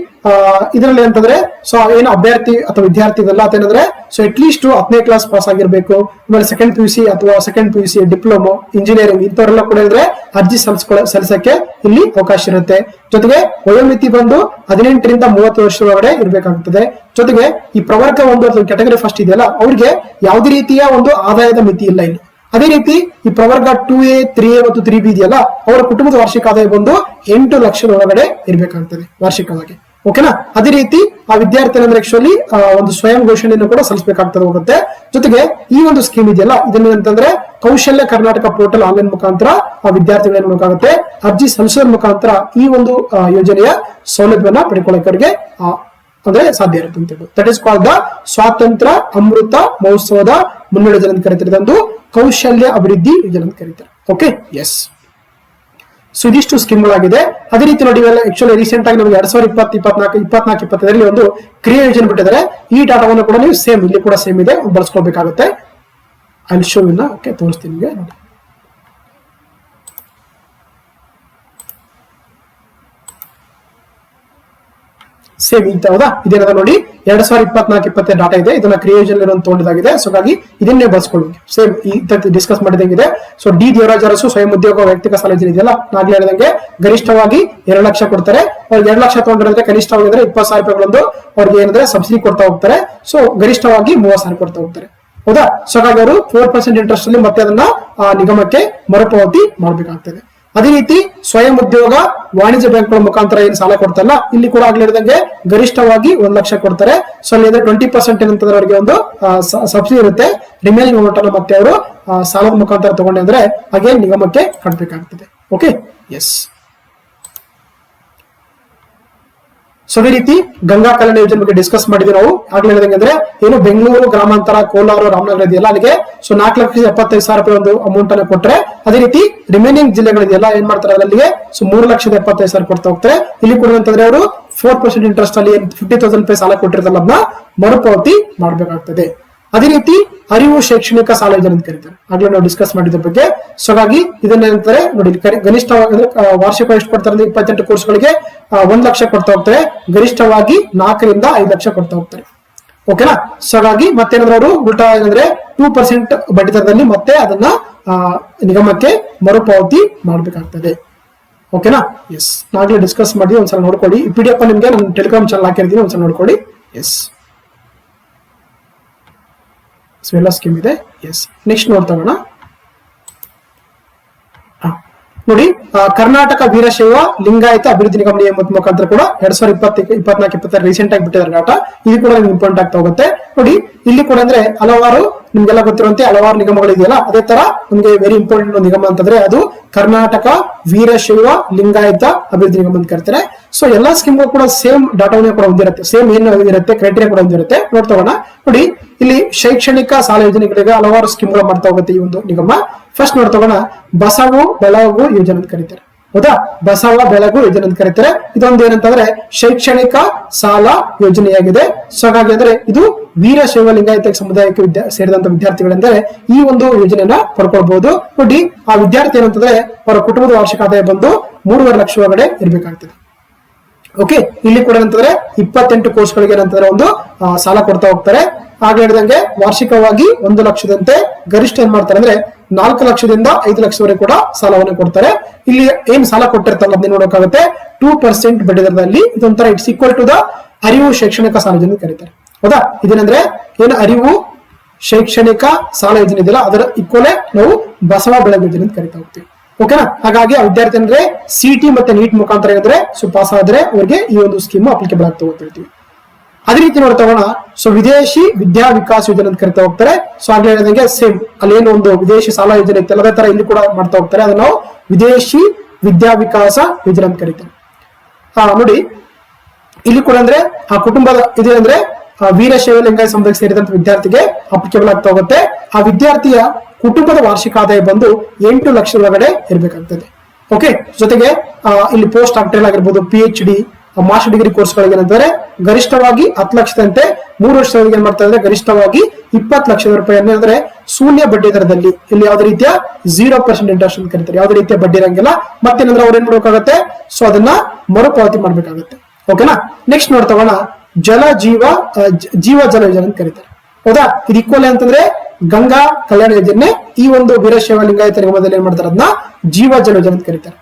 ಇದರಲ್ಲಿ ಅಂತಂದ್ರೆ ಸೊ ಏನು ಅಭ್ಯರ್ಥಿ ಅಥವಾ ವಿದ್ಯಾರ್ಥಿ ಇದೆಲ್ಲ ಏನಂದ್ರೆ ಸೊ ಅಟ್ ಲೀಸ್ಟ್ 10ನೇ ಕ್ಲಾಸ್ ಪಾಸ್ ಆಗಿರ್ಬೇಕು. ಆಮೇಲೆ ಸೆಕೆಂಡ್ PUC ಅಥವಾ ಸೆಕೆಂಡ್ PUC, ಡಿಪ್ಲೊಮೊ, ಇಂಜಿನಿಯರಿಂಗ್ ಇಂಥವರೆಲ್ಲ ಕೂಡ ಅಂದ್ರೆ ಅರ್ಜಿ ಸಲ್ಲಿಸಕ್ಕೆ ಇಲ್ಲಿ ಅವಕಾಶ ಇರುತ್ತೆ. ಜೊತೆಗೆ ವಯೋಮಿತಿ ಬಂದು 18 ರಿಂದ 30 ವರ್ಷದೊಳಗಡೆ ಇರ್ಬೇಕಾಗುತ್ತದೆ. ಜೊತೆಗೆ ಈ ಪ್ರವರ್ಗ 1 ಕ್ಯಾಟಗರಿ ಫಸ್ಟ್ ಇದೆಯಲ್ಲ ಅವ್ರಿಗೆ ಯಾವುದೇ ರೀತಿಯ ಒಂದು ಆದಾಯದ ಮಿತಿ ಇಲ್ಲ ಇಲ್ಲಿ. ಅದೇ ರೀತಿ ಈ ಪ್ರವರ್ಗ 2A, 3A ಮತ್ತು 3B ಇದೆಯಲ್ಲ ಅವರ ಕುಟುಂಬದ ವಾರ್ಷಿಕ ಆದಾಯ ಬಂದು 8 ಲಕ್ಷದ ಒಳಗಡೆ ಇರ್ಬೇಕಾಗ್ತದೆ ವಾರ್ಷಿಕವಾಗಿ. ಓಕೆನಾ. ಅದೇ ರೀತಿ ಆ ವಿದ್ಯಾರ್ಥಿ ಅಂದ್ರೆ ಆಕ್ಚುಲಿ ಒಂದು ಸ್ವಯಂ ಘೋಷಣೆಯನ್ನು ಕೂಡ ಸಲ್ಲಿಸಬೇಕಾಗ್ತದೆ ಹೋಗುತ್ತೆ. ಜೊತೆಗೆ ಈ ಒಂದು ಸ್ಕೀಮ್ ಇದೆಯಲ್ಲ ಇದನ್ನ ಅಂತಂದ್ರೆ ಕೌಶಲ್ಯ ಕರ್ನಾಟಕ ಪೋರ್ಟಲ್ ಆನ್ಲೈನ್ ಮುಖಾಂತರ ಆ ವಿದ್ಯಾರ್ಥಿಗಳು ಏನ್ ಮಾಡಬೇಕಾಗುತ್ತೆ, ಅರ್ಜಿ ಸಲ್ಲಿಸೋದ್ರ ಮುಖಾಂತರ ಈ ಒಂದು ಯೋಜನೆಯ ಸೌಲಭ್ಯವನ್ನ ಪಡ್ಕೊಳ್ಳೋಕೆ ಅವರಿಗೆ ಅಂದ್ರೆ ಸಾಧ್ಯ ಇರುತ್ತೆ ಅಂತ ಹೇಳಿ. ದಟ್ ಇಸ್ ಕಾಲ್ಡ್ ದ ಸ್ವಾತಂತ್ರ್ಯ ಅಮೃತ ಮಹೋತ್ಸವದ ಮುನ್ನಡೆ ಯೋಜನೆ ಅಂತ ಕರೀತಾರೆ. ಇದೊಂದು ಕೌಶಲ್ಯ ಅಭಿವೃದ್ಧಿ ಯೋಜನೆ ಅಂತ ಕರೀತಾರೆ. ಓಕೆ. ಎಸ್. ಸೊ ಇದಿಷ್ಟು ಸ್ಕೀಮ್ಗಳಾಗಿದೆ. ಅದೇ ರೀತಿ ನೋಡಿ, ಆಕ್ಚುಲಿ ರೀಸೆಂಟ್ ಆಗಿ ನಮಗೆ 2024-25 ಒಂದು ಕ್ರಿಯಾ ಯೋಜನೆ ಬಿಟ್ಟಿದ್ದಾರೆ. ಈ ಡಾಟಾವನ್ನು ಕೂಡ ನೀವು ಸೇಮ್ ಇಲ್ಲಿ ಕೂಡ ಸೇಮ್ ಇದೆ, ಬಳಸ್ಕೊಳ್ಬೇಕಾಗುತ್ತೆ. ಐ ವಿಲ್ ಶೋ ಯು ನಾ. ಓಕೆ, ತೋರಿಸ್ತೀನಿ ನಿಮಗೆ ನೋಡಿ. ಸೇಮ್ ಇಂತ ಹೌದಾ. ಇದೇನದ ನೋಡಿ 2024-25 ಡಾಟಾ ಇದೆ. ಇದನ್ನ ಕ್ರಿಯೇಷನ್ ತಗೊಂಡಿದ್ದಾಗಿದೆ. ಸೊ ಹಾಗಾಗಿ ಇದನ್ನೇ ಬಳಸ್ಕೊಳ್ಳಿ. ಸೇಮ್ ಈ ಡಿಸ್ಕಸ್ ಮಾಡಿದಂಗಿದೆ. ಸೊ ದೇವರಾಜ ಅರಸು ಸ್ವಯಂ ಉದ್ಯೋಗ ವೈಯಕ್ತಿಕ ಸಾಲ ಯೋಜನೆ ಇದೆಯಲ್ಲ, ನಾಗ್ಲೇ ಹೇಳಿದಂಗೆ ಗರಿಷ್ಠವಾಗಿ 2 ಲಕ್ಷ ಕೊಡ್ತಾರೆ. ಅವ್ರಿಗೆ 2 ಲಕ್ಷ ತಗೊಂಡಿರೋದ್ರೆ ಕನಿಷ್ಠವಾಗಿ ಅಂದ್ರೆ 20,000 ರೂಪಾಯಿಗಳೊಂದು ಅವ್ರಿಗೆ ಏನಂದ್ರೆ ಸಬ್ಸಿಡಿ ಕೊಡ್ತಾ ಹೋಗ್ತಾರೆ. ಸೊ ಗರಿಷ್ಠವಾಗಿ 30,000 ಕೊಡ್ತಾ ಹೋಗ್ತಾರೆ. ಹೌದಾ. ಸೊ ಹಾಗಾಗಿ ಅವರು 4% ಇಂಟ್ರೆಸ್ಟ್ ಅಲ್ಲಿ ಮತ್ತೆ ಅದನ್ನ ನಿಗಮಕ್ಕೆ ಮರುಪಾವತಿ ಮಾಡಬೇಕಾಗ್ತದೆ. ಅದೇ ರೀತಿ ಸ್ವಯಂ ಉದ್ಯೋಗ ವಾಣಿಜ್ಯ ಬ್ಯಾಂಕ್ಗಳ ಮುಖಾಂತರ ಏನು ಸಾಲ ಕೊಡ್ತಲ್ಲ, ಇಲ್ಲಿ ಕೂಡ ಆಗ್ಲಿದಂಗೆ ಗರಿಷ್ಠವಾಗಿ 1 ಲಕ್ಷ ಕೊಡ್ತಾರೆ. ಸೊ ಅಲ್ಲಿ 20% ಏನಂತಂದ್ರೆ ಅವರಿಗೆ ಒಂದು ಸಬ್ಸಿಡಿ ಇರುತ್ತೆ. ರಿಮೈನಿಂಗ್ ಅಮೌಂಟ್ ಅನ್ನು ಮತ್ತೆ ಅವರು ಸಾಲದ ಮುಖಾಂತರ ತಗೊಂಡೆ ಅಂದ್ರೆ ಹಾಗೆ ನಿಗಮಕ್ಕೆ ಕಟ್ಟಬೇಕಾಗ್ತದೆ. ಓಕೆ. ಎಸ್. ಸೊ ಅದೇ ರೀತಿ ಗಂಗಾ ಕಲ್ಯಾಣ ಯೋಜನೆ ಬಗ್ಗೆ ಡಿಸ್ಕಸ್ ಮಾಡಿದ್ವಿ ನಾವು. ಆಗ್ಲೇ ಹೇಳಿದಂಗೆ ಏನು ಬೆಂಗಳೂರು ಗ್ರಾಮಾಂತರ, ಕೋಲಾರ, ರಾಮನಗರ ಇದೆಯಲ್ಲ ಅಲ್ಲಿಗೆ ಸೊ 4,75,000 ರೂಪಾಯಿ ಒಂದು ಅಮೌಂಟ್ ಅನ್ನು ಕೊಟ್ಟರೆ, ಅದೇ ರೀತಿ ರಿಮೈನಿಂಗ್ ಜಿಲ್ಲೆಗಳಿದೆಯಲ್ಲ ಏನ್ ಮಾಡ್ತಾರೆ ಅಲ್ಲಿಗೆ ಸೊ 3,75,000 ಕೊಡ್ತಾ ಹೋಗ್ತಾರೆ. ಇಲ್ಲಿ ಕೂಡ ಅಂತಂದ್ರೆ ಅವರು 4% ಇಂಟ್ರೆಸ್ಟ್ ಅಲ್ಲಿ 50,000 ರೂಪಾಯಿ ಸಾಲ ಕೊಟ್ಟಿರ್ತಾರಲ್ಲ ಅದನ್ನ ಮರುಪಾವತಿ ಮಾಡಬೇಕಾಗ್ತದೆ. ಅದೇ ರೀತಿ ಅರಿವು ಶೈಕ್ಷಣಿಕ ಸಾಲ ಯೋಜನೆ ಅಂತ ಕರೀತಾರೆ, ಆಗ್ಲೇ ನಾವು ಡಿಸ್ಕಸ್ ಮಾಡಿದ್ರ ಬಗ್ಗೆ. ಸೊ ಹಾಗಾಗಿ ಇದನ್ನೇನಂತಾರೆ ನೋಡಿ, ಗರಿಷ್ಠವಾಗಿ ವಾರ್ಷಿಕ ಎಷ್ಟು ಕೊಡ್ತಾರೆ ಅಂದ್ರೆ 28 ಕೋರ್ಸ್ಗಳಿಗೆ 1 ಲಕ್ಷ ಕೊಡ್ತಾ ಹೋಗ್ತಾರೆ, ಗರಿಷ್ಠವಾಗಿ 4 ರಿಂದ 5 ಲಕ್ಷ ಕೊಡ್ತಾ ಹೋಗ್ತಾರೆ. ಓಕೆನಾ. ಸೊ ಹಾಗಾಗಿ ಮತ್ತೇನಾದ್ರೆ ಅವರು ಉಲ್ಟಾ ಏನಂದ್ರೆ 2% ಬಡ್ಡಿ ದರದಲ್ಲಿ ಮತ್ತೆ ಅದನ್ನ ನಿಗಮಕ್ಕೆ ಮರುಪಾವತಿ ಮಾಡ್ಬೇಕಾಗ್ತದೆ. ಓಕೆನಾ. ಎಸ್, ನಾಗ್ಲೇ ಡಿಸ್ಕಸ್ ಮಾಡಿ ಒಂದ್ಸಲ ನೋಡ್ಕೊಳ್ಳಿ. ಈ PDF ನಿಮ್ಗೆ ನಾನು ಟೆಲಿಗ್ರಾಮ್ ಚಾನಲ್ ಹಾಕಿರ್ತೀನಿ, ಒಂದ್ಸಲ ನೋಡ್ಕೊಳ್ಳಿ. ಎಸ್, ಎಲ್ಲ ಸ್ಕೀಮ್ ಇದೆ. ಎಸ್, ನೆಕ್ಸ್ಟ್ ನೋಡ್ತೋಣ ನೋಡಿ. ಕರ್ನಾಟಕ ವೀರಶೈವ ಲಿಂಗಾಯತ ಅಭಿವೃದ್ಧಿ ನಿಗಮ ನಿಯಮ ಮುಖಾಂತರ ಕೂಡ 2024 ರೀಸೆಂಟ್ ಆಗಿ ಬಿಟ್ಟಿದ್ದಾರೆ ಡಾಟಾ. ಇದು ಕೂಡ ಇಂಪಾರ್ಟೆಂಟ್ ಆಗ್ತಾ ಹೋಗುತ್ತೆ ನೋಡಿ. ಇಲ್ಲಿ ಕೂಡ ಅಂದ್ರೆ ಹಲವಾರು ನಿಮ್ಗೆಲ್ಲ ಗೊತ್ತಿರುವಂತೆ ಹಲವಾರು ನಿಗಮಗಳು ಇದೆಯಲ್ಲ, ಅದೇ ತರ ನಮ್ಗೆ ವೆರಿ ಇಂಪಾರ್ಟೆಂಟ್ ನಿಗಮ ಅಂತಂದ್ರೆ ಅದು ಕರ್ನಾಟಕ ವೀರಶೈವ ಲಿಂಗಾಯತ ಅಭಿವೃದ್ಧಿ ನಿಗಮ ಅಂತ ಕರ್ತಾರೆ. ಸೊ ಎಲ್ಲಾ ಸ್ಕೀಮ್ಗಳು ಕೂಡ ಸೇಮ್ ಡಾಟಾವನ್ನ ಕೂಡ ಹೊಂದಿರುತ್ತೆ, ಸೇಮ್ ಏನು ಇರುತ್ತೆ ಕ್ರೈಟೀರಿಯಾ ಕೂಡ ಹೊಂದಿರುತ್ತೆ. ನೋಡ್ತೋಣ ನೋಡಿ. ಇಲ್ಲಿ ಶೈಕ್ಷಣಿಕ ಸಾಲ ಯೋಜನೆಗಳಿಗೆ ಹಲವಾರು ಸ್ಕೀಮ್ಗಳು ಮಾಡ್ತಾ ಹೋಗುತ್ತೆ ಈ ಒಂದು ನಿಗಮ. ಫಸ್ಟ್ ನೋಡ್ತೋಣ, ಬಸವು ಬೆಳಗು ಯೋಜನೆ ಅಂತ ಕರೀತಾರೆ. ಹೌದಾ, ಬಸವ ಬೆಳಗು ಯೋಜನೆ ಅಂತ ಕರೀತಾರೆ. ಇದೊಂದು ಏನಂತಂದ್ರೆ ಶೈಕ್ಷಣಿಕ ಸಾಲ ಯೋಜನೆಯಾಗಿದೆ. ಸೊ ಹಾಗಾಗಿ ಅಂದ್ರೆ ಇದು ವೀರಶೈವ ಲಿಂಗಾಯತ ಸಮುದಾಯಕ್ಕೆ ಸೇರಿದಂತ ವಿದ್ಯಾರ್ಥಿಗಳೆಂದರೆ ಈ ಒಂದು ಯೋಜನೆಯನ್ನ ಪಡ್ಕೊಳ್ಬಹುದು ನೋಡಿ. ಆ ವಿದ್ಯಾರ್ಥಿ ಏನಂತಂದ್ರೆ ಅವರ ಕುಟುಂಬದ ವಾರ್ಷಿಕ ಆದಾಯ ಬಂದು 3.5 ಲಕ್ಷ ಒಳಗಡೆ ಇರ್ಬೇಕಾಗ್ತದೆ. ಓಕೆ, ಇಲ್ಲಿ ಕೂಡ ಏನಂತಂದ್ರೆ 28 ಕೋರ್ಸ್ಗಳಿಗೆ ಏನಂತಂದ್ರೆ ಒಂದು ಸಾಲ ಕೊಡ್ತಾ ಹೋಗ್ತಾರೆ. ಹಾಗೆ ಹೇಳಿದಂಗೆ ವಾರ್ಷಿಕವಾಗಿ 1 ಲಕ್ಷದಂತೆ ಗರಿಷ್ಠ ಏನ್ ಮಾಡ್ತಾರೆ ಅಂದ್ರೆ 4 ಲಕ್ಷದಿಂದ 5 ಲಕ್ಷವರೆಗೆ ಕೂಡ ಸಾಲವನ್ನು ಕೊಡ್ತಾರೆ. ಇಲ್ಲಿ ಏನ್ ಸಾಲ ಕೊಟ್ಟಿರ್ತಾರಲ್ಲ ಅದನ್ನ ನೋಡೋಕ್ಕಾಗುತ್ತೆ 2% ಬಡ್ಡಿ ದರದಲ್ಲಿ. ಇದೊಂಥರ ಇಟ್ಸ್ ಈಕ್ವಲ್ ಟು ದ ಅರಿವು ಶೈಕ್ಷಣಿಕ ಸಾಲ ಯೋಜನೆ ಕರೀತಾರೆ. ಹೌದಾ, ಇದೇನಂದ್ರೆ ಏನು ಅರಿವು ಶೈಕ್ಷಣಿಕ ಸಾಲ ಯೋಜನೆ ಇದೆಯಲ್ಲ ಅದರ ಈಕ್ವಲೇ ನಾವು ಬಸವ ಬೆಳಗು ಯೋಜನೆ ಅಂತ ಕರಿತಾ ಹೋಗ್ತೀವಿ. ಓಕೆನಾ. ಹಾಗಾಗಿ ಆ ವಿದ್ಯಾರ್ಥಿ ಅಂದ್ರೆ CT ಮತ್ತೆ ನೀಟ್ ಮುಖಾಂತರ ಏನಂದ್ರೆ ಪಾಸ್ ಆದ್ರೆ ಅವ್ರಿಗೆ ಈ ಒಂದು ಸ್ಕೀಮ್ ಅಪ್ಲಿಕೇಬಲ್ ಆಗ್ತಾ ಹೋಗ್ತಿರ್ತೀವಿ. ಅದೇ ರೀತಿ ನೋಡ್ತೋಣ. ಸೊ ವಿದೇಶಿ ವಿದ್ಯಾ ವಿಕಾಸ ಯೋಜನೆ ಅಂತ ಕರಿತಾ ಹೋಗ್ತಾರೆ. ಸೊ ಆಗ್ಲೇ ಹೇಳಿದಂಗೆ ಸೇಮ್ ಅಲ್ಲಿ ಏನು ಒಂದು ವಿದೇಶಿ ಸಾಲ ಯೋಜನೆ ಇತ್ತು ಅದೇ ತರ ಇಲ್ಲಿ ಕೂಡ ಮಾಡ್ತಾ ಹೋಗ್ತಾರೆ. ಅದನ್ನ ನಾವು ವಿದೇಶಿ ವಿದ್ಯಾ ವಿಕಾಸ ಯೋಜನೆ ಅಂತ ಕರಿತಾರೆ. ನೋಡಿ ಇಲ್ಲಿ ಕೂಡ ಅಂದ್ರೆ ಆ ಕುಟುಂಬದ ಇದೆ ಅಂದ್ರೆ ವೀರಶೈವ ಲಿಂಗಾಯತ ಸಮುದಾಯಕ್ಕೆ ಸೇರಿದಂತ ವಿದ್ಯಾರ್ಥಿಗೆ ಅಪ್ಲಿಕೇಬಲ್ ಆಗ್ತಾ ಹೋಗುತ್ತೆ. ಆ ವಿದ್ಯಾರ್ಥಿಯ ಕುಟುಂಬದ ವಾರ್ಷಿಕ ಆದಾಯ ಬಂದು 8 ಲಕ್ಷ ಒಳಗಡೆ ಇರಬೇಕಾಗ್ತದೆ. ಓಕೆ, ಜೊತೆಗೆ ಇಲ್ಲಿ ಪೋಸ್ಟ್ ಡಾಕ್ಟರಲ್ ಆಗಿರ್ಬೋದು, PhD, ಮಾಸ್ಟರ್ ಡಿಗ್ರಿ ಕೋರ್ಸ್ಗಳಿಗೆ ಏನಂತಾರೆ ಗರಿಷ್ಠವಾಗಿ 10 ಲಕ್ಷದಂತೆ 3 ವರ್ಷದವರೆಗೆ ಏನ್ ಮಾಡ್ತಾರೆ ಅಂದ್ರೆ ಗರಿಷ್ಠವಾಗಿ 20 ಲಕ್ಷ ರೂಪಾಯಿಯನ್ನು ಅಂದ್ರೆ ಶೂನ್ಯ ಬಡ್ಡಿ ದರದಲ್ಲಿ, ಇಲ್ಲಿ ಯಾವುದೇ ರೀತಿಯ 0% ಇಂಟ್ರೆಸ್ಟ್ ಅಂತ ಕರೀತಾರೆ, ಯಾವುದೇ ರೀತಿಯ ಬಡ್ಡಿ ಇರಂಗಿಲ್ಲ. ಮತ್ತೇನಂದ್ರೆ ಅವ್ರು ಏನ್ ಮಾಡ್ಬೇಕಾಗತ್ತೆ, ಸೊ ಅದನ್ನ ಮರುಪಾವತಿ ಮಾಡ್ಬೇಕಾಗತ್ತೆ. ಓಕೆನಾ. ನೆಕ್ಸ್ಟ್ ನೋಡ್ತಗೋಣ, ಜೀವ ಜಲ ಯೋಜನೆ ಅಂತ ಕರೀತಾರೆ. ಹೌದಾ, ಇದು ಈಕ್ವಲ್ ಅಂತಂದ್ರೆ ಗಂಗಾ ಕಲ್ಯಾಣ ಯೋಜನೆ. ಈ ಒಂದು ವೀರಶೈವ ಲಿಂಗಾಯತ ನಿಗಮದಲ್ಲಿ ಏನ್ ಮಾಡ್ತಾರೆ ಅದನ್ನ ಜೀವ ಜಲ ಯೋಜನೆ ಅಂತ ಕರೀತಾರೆ.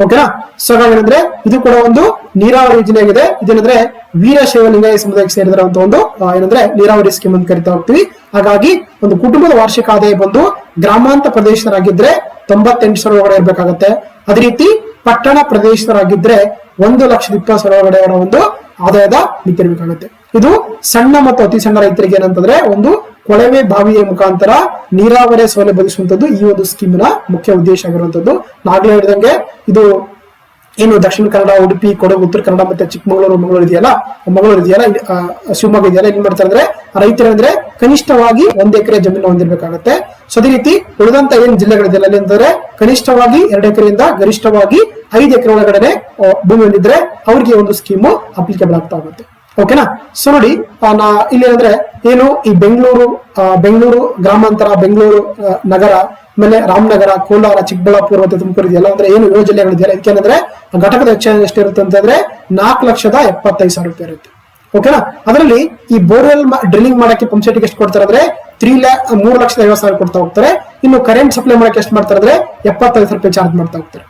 ಓಕೆನಾ. ಸೊ ಏನಂದ್ರೆ ಇದು ಕೂಡ ಒಂದು ನೀರಾವರಿ ಯೋಜನೆ ಆಗಿದೆ. ಇದೇನಂದ್ರೆ ವೀರಶೈವ ಲಿಂಗಾಯತ ಸಮುದಾಯಕ್ಕೆ ಸೇರಿದಂತ ಒಂದು ಏನಂದ್ರೆ ನೀರಾವರಿ ಸ್ಕೀಮ್ ಅಂತ ಕರಿತಾ ಹೋಗ್ತೀವಿ. ಹಾಗಾಗಿ ಒಂದು ಕುಟುಂಬದ ವಾರ್ಷಿಕ ಆದಾಯ ಬಂದು ಗ್ರಾಮಾಂತರ ಪ್ರದೇಶದರಾಗಿದ್ರೆ 98,000 ಒಳಗಡೆ ಇರ್ಬೇಕಾಗತ್ತೆ. ಅದೇ ರೀತಿ ಪಟ್ಟಣ ಪ್ರದೇಶದರಾಗಿದ್ರೆ 1,20,000 ಒಳಗಡೆ ಅವರ ಒಂದು ಆದಾಯದ ಮಿತಿ ಇರಬೇಕಾಗುತ್ತೆ. ಇದು ಸಣ್ಣ ಮತ್ತು ಅತಿ ಸಣ್ಣ ರೈತರಿಗೆ ಏನಂತಂದ್ರೆ ಒಂದು ಕೊಳವೆ ಬಾವಿಯ ಮುಖಾಂತರ ನೀರಾವರಿ ಸೌಲಭ್ಯ ಒದಗಿಸುವಂತದ್ದು ಈ ಒಂದು ಸ್ಕೀಮಿನ ಮುಖ್ಯ ಉದ್ದೇಶ ಆಗಿರುವಂತದ್ದು. ನಾಗಲೇ ಹೇಳಿದಂಗೆ ಇದು ಏನು ದಕ್ಷಿಣ ಕನ್ನಡ, ಉಡುಪಿ, ಕೊಡಗು, ಉತ್ತರ ಕನ್ನಡ ಮತ್ತೆ ಚಿಕ್ಕಮಗಳೂರು, ಮಂಗಳೂರು ಇದೆಯಲ್ಲ, ಶಿವಮೊಗ್ಗ ಇದೆಯಲ್ಲ, ಏನ್ ಮಾಡ್ತಾರೆ ಅಂದ್ರೆ ರೈತರಂದ್ರೆ ಕನಿಷ್ಠವಾಗಿ 1 ಎಕರೆ ಜಮೀನು ಹೊಂದಿರಬೇಕಾಗುತ್ತೆ. ಸೊ ಅದೇ ರೀತಿ ಉಳಿದಂತ ಏನ್ ಜಿಲ್ಲೆಗಳಿದೆಯಲ್ಲ ಅಲ್ಲಿ ಅಂತಂದ್ರೆ ಕನಿಷ್ಠವಾಗಿ 2 ಎಕರೆಯಿಂದ ಗರಿಷ್ಠವಾಗಿ 5 ಎಕರೆ ಒಳಗಡೆ ಭೂಮಿ ಹೊಂದಿದ್ರೆ ಅವ್ರಿಗೆ ಒಂದು ಸ್ಕೀಮು ಅಪ್ಲಿಕೇಬಲ್ ಆಗ್ತಾ ಹೋಗುತ್ತೆ. ಓಕೆನಾ. ಸೊ ನೋಡಿ ಇಲ್ಲಿ ಅಂದ್ರೆ ಏನು ಈ ಬೆಂಗಳೂರು ಗ್ರಾಮಾಂತರ, ಬೆಂಗಳೂರು ನಗರ, ಆಮೇಲೆ ರಾಮನಗರ, ಕೋಲಾರ, ಚಿಕ್ಕಬಳ್ಳಾಪುರ ಮತ್ತೆ ತುಮಕೂರು ಇದೆಯಲ್ಲ ಅಂದ್ರೆ ಏನು 7 ಜಿಲ್ಲೆಗಳಿದೆಯಲ್ಲ ಇದಕ್ಕೇನಂದ್ರೆ ಘಟಕದ ವೆಚ್ಚ ಎಷ್ಟಿರುತ್ತೆ ಅಂತಂದ್ರೆ 4,75,000 ರೂಪಾಯಿ ಇರುತ್ತೆ. ಓಕೆನಾ. ಅದರಲ್ಲಿ ಈ ಬೋರ್ವೆಲ್ ಡ್ರಿಲ್ಲಿಂಗ್ ಮಾಡಕ್ಕೆ ಪಂಪ್ ಸೆಟ್ಗೆ ಎಷ್ಟು ಕೊಡ್ತಾರೆ ಅಂದ್ರೆ 3,50,000 ಕೊಡ್ತಾ ಹೋಗ್ತಾರೆ. ಇನ್ನು ಕರೆಂಟ್ ಸಪ್ಲೈ ಮಾಡಕ್ಕೆ ಎಷ್ಟು ಮಾಡ್ತಾರೆ ಅಂದ್ರೆ 75,000 ರೂಪಾಯಿ ಚಾರ್ಜ್ ಮಾಡ್ತಾ ಹೋಗ್ತಾರೆ.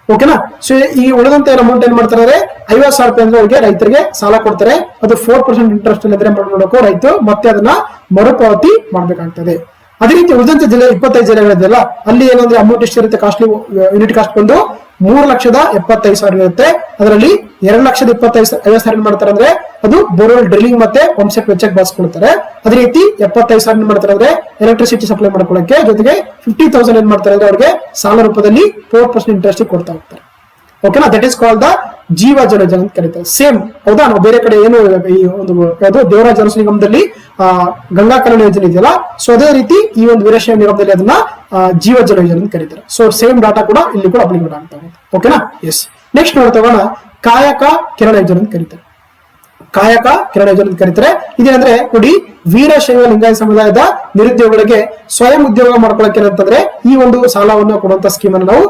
ಓಕೆನಾ. ಸೊ ಈ ಉಳಿದಂತ ಅಮೌಂಟ್ ಏನ್ ಮಾಡ್ತಾರೆ ಅಂದ್ರೆ 50,000 ರೂಪಾಯಿ ಅಂದ್ರೆ ಅವ್ರಿಗೆ ರೈತರಿಗೆ ಸಾಲ ಕೊಡ್ತಾರೆ. ಅದು 4% ಇಂಟ್ರೆಸ್ಟ್ ಇದ್ರೆ ಮಾಡೋಕೆ ರೈತರು ಮತ್ತೆ ಅದನ್ನ ಮರುಪಾವತಿ ಮಾಡ್ಬೇಕಾಗ್ತದೆ. ಅದೇ ರೀತಿ ಉಳಿದಂತ ಜಿಲ್ಲೆ 25 ಜಿಲ್ಲೆಗಳಿದೆಯಲ್ಲ ಅಲ್ಲಿ ಏನಂದ್ರೆ ಅಮೌಂಟ್ ಎಷ್ಟಿರುತ್ತೆ, ಕಾಸ್ಟ್ಲಿ ಯೂನಿಟ್ ಕಾಸ್ಟ್ ಬಂದು 3,75,000 ಇರುತ್ತೆ. ಅದರಲ್ಲಿ 2,25,000 ಮಾಡ್ತಾರೆ ಅಂದ್ರೆ ಅದು ಬೋರ್ವೆಲ್ ಡ್ರಿಲ್ಲಿಂಗ್ ಮತ್ತೆ ಪಂಪ್ ಸೆಟ್ ವೆಚ್ಚಕ್ಕೆ ಬಳಸ್ಕೊಳ್ತಾರೆ. ಅದೇ ರೀತಿ 75,000 ಮಾಡ್ತಾರೆ ಅಂದ್ರೆ ಎಲೆಕ್ಟ್ರಿಸಿಟಿ ಸಪ್ಲೈ ಮಾಡ್ಕೊಳ್ಳಕ್ಕೆ. ಜೊತೆಗೆ 50,000 ಏನ್ ಮಾಡ್ತಾರೆ ಅಂದ್ರೆ ಅವ್ರಿಗೆ ಸಾಲ ರೂಪದಲ್ಲಿ 4% ಇಂಟ್ರೆಸ್ಟ್ ಕೊಡ್ತಾ ಹೋಗ್ತಾರೆ. ಓಕೆನಾ. ದಟ್ ಇಸ್ ಕಾಲ್ಡ್ ದ ಜೀವ ಜಲ ಯೋಜನೆ ಅಂತ ಕರೀತಾರೆ. ಸೇಮ್ ಹೌದಾ, ನಾವು ಬೇರೆ ಕಡೆ ಏನು ಈ ಒಂದು ದೇವರಾಜ ಅರಸು ನಿಗಮದಲ್ಲಿ ಗಂಗಾ ಕಲ್ಯಾಣ ಯೋಜನೆ ಇದೆಯಲ್ಲ, ಸೊ ಅದೇ ರೀತಿ ಈ ಒಂದು ವೀರಶೈವ ನಿಗಮದಲ್ಲಿ ಅದನ್ನ ಜೀವ ಜಲ ಯೋಜನೆ ಅಂತ ಕರೀತಾರೆ. ಸೊ ಸೇಮ್ ಡಾಟಾ ಕೂಡ ಇಲ್ಲಿ ಕೂಡ ಅಪ್ಲಿಕೇಬಲ್ ಆಗ್ತಾ ಹೋಗುತ್ತೆ. ಓಕೆನಾ. ಎಸ್. ನೆಕ್ಸ್ಟ್ ನೋಡ್ತಗೋಣ, ಕಾಯಕ ಕಿರಣ ಯೋಜನೆ ಅಂತ ಕರೀತಾರೆ. ಕಾಯಕ ಕಿರಣ ಯೋಜನೆ ಅಂತ ಕರೀತಾರೆ. ಇದೇನಂದ್ರೆ ನೋಡಿ ವೀರಶೈವ ಲಿಂಗಾಯತ ಸಮುದಾಯದ ನಿರುದ್ಯೋಗಿಗಳಿಗೆ ಸ್ವಯಂ ಉದ್ಯೋಗ ಮಾಡ್ಕೊಳ್ಳಕ್ಕೆ ಏನಂತಂದ್ರೆ ಈ ಒಂದು ಸಾಲವನ್ನು ಕೊಡುವಂತ ಸ್ಕೀಮ್ ಅನ್ನು ನಾವು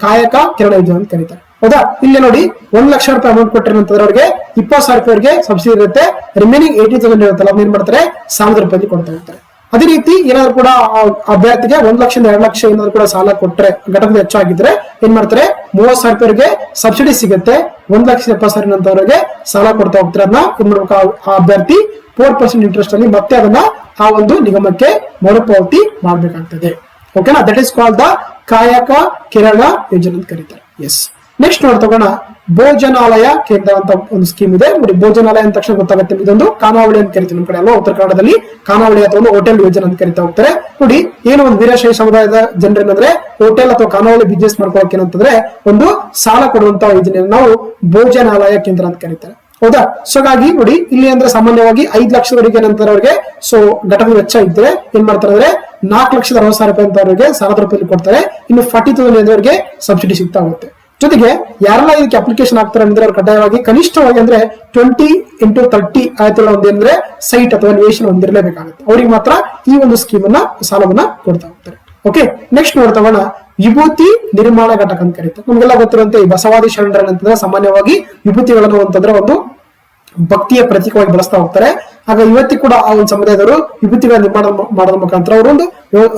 ಕಾಯಕ ಕಿರಣ ಯೋಜನೆ ಅಂತ ಕರೀತಾರೆ. ಹೌದಾ, ಇಲ್ಲಿ ನೋಡಿ 1 ಲಕ್ಷ ರೂಪಾಯಿ ಅಮೌಂಟ್ ಕೊಟ್ಟರೆ ಅಂತಂದ್ರೆ ಅವ್ರಿಗೆ 20,000 ರೂಪಾಯಿಗೆ ಸಬ್ಸಿಡಿ ಇರುತ್ತೆ. ರಿಮೈನಿಂಗ್ 80,000 ಇರುತ್ತಲ್ಲ ಅದನ್ನ ಏನ್ ಮಾಡ್ತಾರೆ 1,000 ರೂಪಾಯಿ ಕೊಡ್ತಾ ಇರ್ತಾರೆ. ಅದೇ ರೀತಿ ಏನಾದ್ರು ಕೂಡ ಅಭ್ಯರ್ಥಿಗೆ 1 ಲಕ್ಷದಿಂದ 2 ಲಕ್ಷ ಏನಾದ್ರು ಕೂಡ ಸಾಲ ಕೊಟ್ರೆ ಘಟಕದ ಹೆಚ್ಚಾಗಿದ್ರೆ ಏನ್ ಮಾಡ್ತಾರೆ 30,000 ರೂಪಾಯಿಗೆ ಸಬ್ಸಿಡಿ ಸಿಗುತ್ತೆ. 1,70,000 ಅಂತವರಿಗೆ ಸಾಲ ಕೊಡ್ತಾ ಹೋಗ್ತಾರೆ. ಅದನ್ನ ಏನ್ ಮಾಡ್ಬೇಕು ಆ ಅಭ್ಯರ್ಥಿ 4% ಇಂಟ್ರೆಸ್ಟ್ ಅಲ್ಲಿ ಮತ್ತೆ ಅದನ್ನ ಆ ಒಂದು ನಿಗಮಕ್ಕೆ ಮರುಪಾವತಿ ಮಾಡಬೇಕಾಗ್ತದೆ. ಓಕೆನಾ, ದಟ್ ಇಸ್ ಕಾಲ್ಡ್ ದ ಕಾಯಕ ಕಿರಣ ಯೋಜನೆ ಅಂತ ಕರೀತಾರೆ. ಎಸ್, ನೆಕ್ಸ್ಟ್ ನೋಡ್ತಗೋಣ ಭೋಜನಾಲಯ ಕೇಂದ್ರ ಅಂತ ಒಂದು ಸ್ಕೀಮ್ ಇದೆ ನೋಡಿ. ಭೋಜನಾಲಯ ಅಂತ ತಕ್ಷಣ ಗೊತ್ತಾಗುತ್ತೆ ಇದೊಂದು ಖಾನಾವಳಿ ಅಂತ ಕರಿತೀವಿ ನಮ್ಮ ಕಡೆ ಅಲ್ವಾ, ಉತ್ತರ ಕನ್ನಡದಲ್ಲಿ ಖಾನಾವಳಿ ಅಥವಾ ಒಂದು ಹೋಟೆಲ್ ಯೋಜನೆ ಅಂತ ಕರಿತಾ ಹೋಗ್ತಾರೆ. ನೋಡಿ ಏನು ಒಂದು ವೀರಶೈವ ಸಮುದಾಯದ ಜನರೇನಂದ್ರೆ ಹೋಟೆಲ್ ಅಥವಾ ಖಾನಾವಳಿ ಬಿಸ್ನೆಸ್ ಮಾಡ್ಕೊಳಕ್ಕೆ ಏನಂತಂದ್ರೆ ಒಂದು ಸಾಲ ಕೊಡುವಂತ ಯೋಜನೆಯನ್ನು ನಾವು ಭೋಜನಾಲಯ ಕೇಂದ್ರ ಅಂತ ಕರೀತಾರೆ. ಹೌದಾ, ಸೊ ಹಾಗಾಗಿ ನೋಡಿ ಇಲ್ಲಿ ಅಂದ್ರೆ ಸಾಮಾನ್ಯವಾಗಿ 5 ಲಕ್ಷದವರೆಗೆ ಏನಂತಾರೆ ಅವ್ರಿಗೆ ಸೊ ಘಟಕದ ವೆಚ್ಚ ಇದ್ರೆ ಏನ್ ಮಾಡ್ತಾರೆ ಅಂದ್ರೆ 4,60,000 ರೂಪಾಯಿ ಅಂತ ಅವರಿಗೆ ಸಾಲದ ರೂಪಾಯಿ ಕೊಡ್ತಾರೆ. ಇನ್ನು 40,000 ಅವರಿಗೆ ಸಬ್ಸಿಡಿ ಸಿಗ್ತಾ ಹೋಗುತ್ತೆ. ಜೊತೆಗೆ ಯಾರೆಲ್ಲ ಇದಕ್ಕೆ ಅಪ್ಲಿಕೇಶನ್ ಆಗ್ತಾರೆ ಅಂದ್ರೆ ಅವ್ರು ಕಡ್ಡಾಯವಾಗಿ ಕನಿಷ್ಠವಾಗಿ ಅಂದ್ರೆ 20 × 30 ಆಯ್ತಲ್ಲ ಒಂದೇಂದ್ರೆ ಸೈಟ್ ಅಥವಾ ನಿವೇಶನ ಹೊಂದಿರಲೇಬೇಕಾಗುತ್ತೆ. ಅವ್ರಿಗೆ ಮಾತ್ರ ಈ ಒಂದು ಸ್ಕೀಮ್ ಅನ್ನ ಸಾಲವನ್ನ ಕೊಡ್ತಾ ಹೋಗ್ತಾರೆ. ಓಕೆ, ನೆಕ್ಸ್ಟ್ ನೋಡ್ತಗೋಣ ವಿಭೂತಿ ನಿರ್ಮಾಣ ಘಟಕ ಅಂತ ಕರೀತಾರೆ. ನಮ್ಗೆಲ್ಲ ಗೊತ್ತಿರುವಂತೆ ಈ ಬಸವಾದಿ ಶರಣರ ಅಂತಂದ್ರೆ ಸಾಮಾನ್ಯವಾಗಿ ವಿಭೂತಿಗಳನ್ನು ಅಂತಂದ್ರೆ ಒಂದು ಭಕ್ತಿಯ ಪ್ರತೀಕವಾಗಿ ಬಳಸ್ತಾ ಹೋಗ್ತಾರೆ. ಆಗ ಇವತ್ತಿ ಕೂಡ ಆ ಒಂದು ಸಮುದಾಯದವರು ವಿಭೂತಿಗಳ ನಿರ್ಮಾಣ ಮಾಡೋದ್ರ ಮುಖಾಂತರ ಅವರು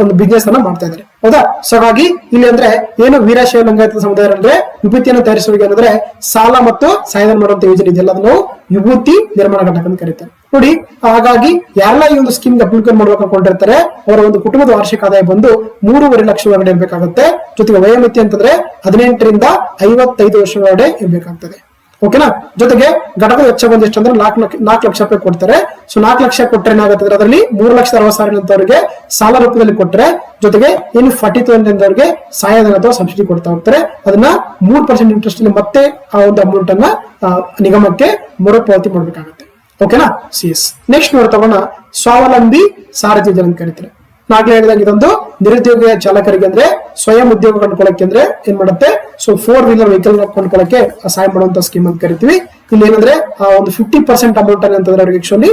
ಒಂದು ಬಿಸ್ನೆಸ್ ಅನ್ನ ಮಾಡ್ತಾ ಇದ್ದಾರೆ. ಹೌದಾ, ಸೊ ಹಾಗಾಗಿ ಇಲ್ಲಿ ಅಂದ್ರೆ ಏನು ವೀರಶೈವ ಲಿಂಗಾಯತ ಸಮುದಾಯ ಅಂದ್ರೆ ವಿಭೂತಿಯನ್ನು ತಯಾರಿಸುವಾಗ ಏನಂದ್ರೆ ಸಾಲ ಮತ್ತು ಸಹಾಯಧನ ಮಾಡುವಂತ ಯೋಜನೆ ಇದೆಯಲ್ಲ ಅದನ್ನು ವಿಭೂತಿ ನಿರ್ಮಾಣ ಘಟಕ ಅಂತ ಕರೀತಾರೆ. ನೋಡಿ ಹಾಗಾಗಿ ಯಾರೆಲ್ಲ ಈ ಒಂದು ಸ್ಕೀಮ್ ಅಪ್ಲಿಕೇಶನ್ ಮಾಡ್ಬೇಕು ಅನ್ಕೊಂಡಿರ್ತಾರೆ ಅವರ ಒಂದು ಕುಟುಂಬದ ವಾರ್ಷಿಕ ಆದಾಯ ಬಂದು 3.5 ಲಕ್ಷ ಒಳಗಡೆ ಇರ್ಬೇಕಾಗುತ್ತೆ. ಜೊತೆಗೆ ವಯೋಮಿತಿ ಅಂತಂದ್ರೆ 18 ರಿಂದ 55 ವರ್ಷ ಒಳಗಡೆ ಇರ್ಬೇಕಾಗ್ತದೆ. ಓಕೆನಾ, ಜೊತೆಗೆ ಘಟಕದ ವೆಚ್ಚ ಬಂದು ಎಷ್ಟು ಅಂದ್ರೆ 4 ಲಕ್ಷ ರೂಪಾಯಿ ಕೊಡ್ತಾರೆ. ಸೊ 4 ಲಕ್ಷ ಕೊಟ್ಟರೆ ಏನಾಗುತ್ತೆ ಅದರಲ್ಲಿ 3,60,000 ಅಂತವರಿಗೆ ಸಾಲ ರೂಪದಲ್ಲಿ ಕೊಟ್ಟರೆ ಜೊತೆಗೆ ಇನ್ನು 40,000 ಅವರಿಗೆ ಸಹಾಯಧನ ಅಥವಾ ಸಬ್ಸಿಡಿ ಕೊಡ್ತಾ ಹೋಗ್ತಾರೆ. ಅದನ್ನ 3% ಇಂಟ್ರೆಸ್ಟ್ ಅಲ್ಲಿ ಮತ್ತೆ ಆ ಒಂದು ಅಮೌಂಟ್ ಅನ್ನ ನಿಗಮಕ್ಕೆ ಮರುಪಾವತಿ ಮಾಡ್ಬೇಕಾಗುತ್ತೆ. ಓಕೆನಾ, ಸಿಎಸ್. ನೆಕ್ಸ್ಟ್ ನೋಡ್ತಗೋಣ ಸ್ವಾವಲಂಬಿ ಸಾರಥಿ ಯೋಜನೆ ಅಂತ ಕರೀತಾರೆ. ನಾಗಲೇ ಹೇಳಿದಾಗ ಇದೊಂದು ನಿರುದ್ಯೋಗ ಚಾಲಕರಿಗೆ ಅಂದ್ರೆ ಸ್ವಯಂ ಉದ್ಯೋಗ ಕೊಂಡ್ಕೊಳ್ಳಕ್ಕೆ ಅಂದ್ರೆ ಏನ್ ಮಾಡುತ್ತೆ ಸೊ 4-ವೀಲರ್ ವೆಹಿಕಲ್ ಕೊಂಡ್ಕೊಳ್ಳಕ್ಕೆ ಸಹಾಯ ಮಾಡುವಂತ ಸ್ಕೀಮ್ ಅಂತ ಕರಿತೀವಿ. ಇಲ್ಲಿ ಏನಂದ್ರೆ ಒಂದು 50% ಅಮೌಂಟ್ ಅಂತಂದ್ರೆ ಅವ್ರಿಗೆ ಆಕ್ಚುಲಿ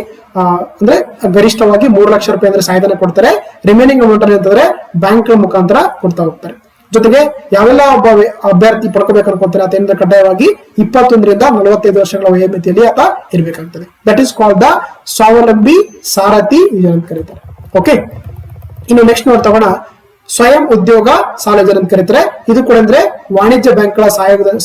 ಅಂದ್ರೆ ಗರಿಷ್ಠವಾಗಿ 3 ಲಕ್ಷ ರೂಪಾಯಿ ಅಂದ್ರೆ ಸಹಾಯಧನ ಕೊಡ್ತಾರೆ. ರಿಮೈನಿಂಗ್ ಅಮೌಂಟ್ ಅಂತಂದ್ರೆ ಬ್ಯಾಂಕ್ ಮುಖಾಂತರ ಕೊಡ್ತಾ ಹೋಗ್ತಾರೆ. ಜೊತೆಗೆ ಯಾವೆಲ್ಲ ಒಬ್ಬ ಅಭ್ಯರ್ಥಿ ಪಡ್ಕೋಬೇಕು ಅನ್ಕೊಂತಾರೆ ಅದೇನಿಂದ ಕಡ್ಡಾಯವಾಗಿ 21 ರಿಂದ 45 ವರ್ಷಗಳ ವಯೋಮಿತಿಯಲ್ಲಿ ಆತ ಇರಬೇಕಾಗ್ತದೆ. ದಟ್ ಈಸ್ ಕಾಲ್ಡ್ ದ ಸ್ವಾವಲಂಬಿ ಸಾರಥಿ ಯೋಜನೆ ಅಂತ ಕರೀತಾರೆ. ಓಕೆ, ಇನ್ನು ನೆಕ್ಸ್ಟ್ ನೋಡ್ತಗೋಣ ಸ್ವಯಂ ಉದ್ಯೋಗ ಸಾಲ ಯೋಜನೆ ಅಂತ ಕರೀತಾರೆ. ಇದು ಕೂಡ ಅಂದ್ರೆ ವಾಣಿಜ್ಯ ಬ್ಯಾಂಕ್ಗಳ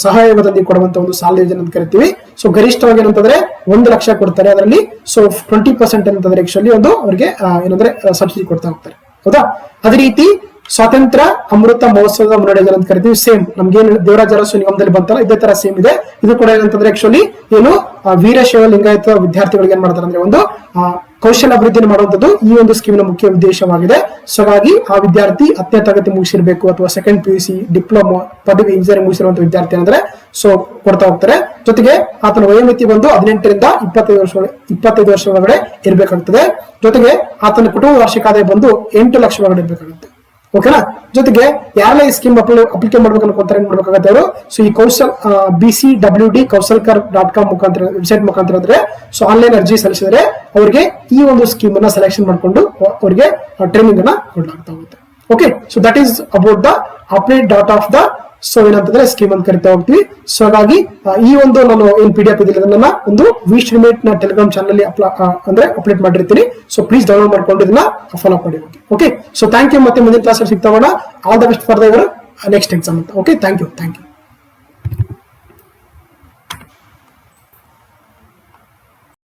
ಸಹಯೋಗದೊಂದಿಗೆ ಕೊಡುವಂತ ಒಂದು ಸಾಲ ಯೋಜನೆ ಅಂತ ಕರಿತೀವಿ. ಸೊ ಗರಿಷ್ಠವಾಗಿ ಏನಂತಂದ್ರೆ 1 ಲಕ್ಷ ಕೊಡ್ತಾರೆ. ಅದರಲ್ಲಿ ಸೊ 20% ಅಂತಂದ್ರೆ ಆಕ್ಚುಲಿ ಒಂದು ಅವರಿಗೆ ಏನಂದ್ರೆ ಸಬ್ಸಿಡಿ ಕೊಡ್ತಾ ಹೋಗ್ತಾರೆ. ಹೌದಾ, ಅದೇ ರೀತಿ ಸ್ವಾತಂತ್ರ್ಯ ಅಮೃತ ಮಹೋತ್ಸವದ ಮುನ್ನಡೆ ಯೋಜನೆ ಅಂತ ಕರಿತೀವಿ. ಸೇಮ್ ನಮ್ಗೇನು ದೇವರಾಜ ಅರಸು ನಿಗಮದಲ್ಲಿ ಬಂತಲ್ಲ ಇದೇ ತರ ಸೇಮ್ ಇದೆ. ಇದು ಕೂಡ ಏನಂತಂದ್ರೆ ಆಕ್ಚುಲಿ ಏನು ವೀರಶೈವ ಲಿಂಗಾಯತ ವಿದ್ಯಾರ್ಥಿಗಳಿಗೆ ಏನ್ ಮಾಡ್ತಾರೆ ಅಂದ್ರೆ ಒಂದು ಕೌಶಲ್ಯ ಅಭಿವೃದ್ಧಿ ಮಾಡುವಂತದ್ದು ಈ ಒಂದು ಸ್ಕೀಮಿನ ಮುಖ್ಯ ಉದ್ದೇಶವಾಗಿದೆ. ಸೊ ಹಾಗಾಗಿ ಆ ವಿದ್ಯಾರ್ಥಿ 10ನೇ ತರಗತಿ ಮುಗಿಸಿರ್ಬೇಕು ಅಥವಾ ಸೆಕೆಂಡ್ PUC ಡಿಪ್ಲೊಮಾ ಪದವಿ ಇಂಜಿನಿಯರಿಂಗ್ ಮುಗಿಸಿರುವಂತ ವಿದ್ಯಾರ್ಥಿ ಅಂದ್ರೆ ಸೊ ಕೊಡ್ತಾ ಹೋಗ್ತಾರೆ. ಜೊತೆಗೆ ಆತನ ವಯೋಮಿತಿ ಬಂದು 18 ರಿಂದ 25 ವರ್ಷ ಒಳಗಡೆ ಇರ್ಬೇಕಾಗ್ತದೆ. ಜೊತೆಗೆ ಆತನ ಕುಟುಂಬ ವಾರ್ಷಿಕ ಆದಾಯ ಬಂದು 8 ಲಕ್ಷ ಒಳಗಡೆ ಇರ್ಬೇಕಾಗುತ್ತೆ. ಓಕೆನಾ, ಜೊತೆಗೆ ಯಾರೆಲ್ಲ ಈ ಸ್ಕೀಮ್ ಅಪ್ಲಿಕೇಶನ್ ಮಾಡ್ಬೇಕು ಅನ್ಕೊಂತಾರೆ ಏನ್ ಮಾಡ್ಬೇಕಾಗತ್ತೆ ಅವರು ಸೊ ಈ BCWD kausalkar.com ಮುಖಾಂತರ ವೆಬ್ಸೈಟ್ ಮುಖಾಂತರ ಅಂದ್ರೆ ಸೊ ಆನ್ಲೈನ್ ಅರ್ಜಿ ಸಲ್ಲಿಸಿದ್ರೆ ಅವರಿಗೆ ಈ ಒಂದು ಸ್ಕೀಮ್ ಅನ್ನ ಸೆಲೆಕ್ಷನ್ ಮಾಡ್ಕೊಂಡು ಅವರಿಗೆ ಟ್ರೈನಿಂಗ್ ಅನ್ನ ಕೊಡಲಾಗ್ತಾ ಹೋಗುತ್ತೆ. Okay, so that is about the update dot of the so ಏನಂತಂದ್ರೆ ಸ್ಕೀಮ್ ಅಂತ ಕರಿತಾ ಹೋಗ್ತೀವಿ. ಸೊ ಹಾಗಾಗಿ ಈ ಒಂದು ನಾನು ಏನ್ PDF ಇದೆ ಅದನ್ನ ಒಂದು ವಿಸ್ಟ್ರೀಮೇಟ್ ನ ಟೆಲಿಗ್ರಾಮ್ ಚಾನಲ್ ಅಂದ್ರೆ ಅಪ್ಡೇಟ್ ಮಾಡಿರ್ತೀನಿ. ಸೊ ಪ್ಲೀಸ್ ಡೌನ್ಲೋಡ್ ಮಾಡ್ಕೊಂಡು ಇದನ್ನ ಫಾಲೋ ಮಾಡಿ. Okay, so thank you. ಮತ್ತೆ ಮುಂದಿನ ಕ್ಲಾಸ್ ಸಿಗ್ತಾವಣ. All the best for the next exam ಅಂತ. Okay, thank you.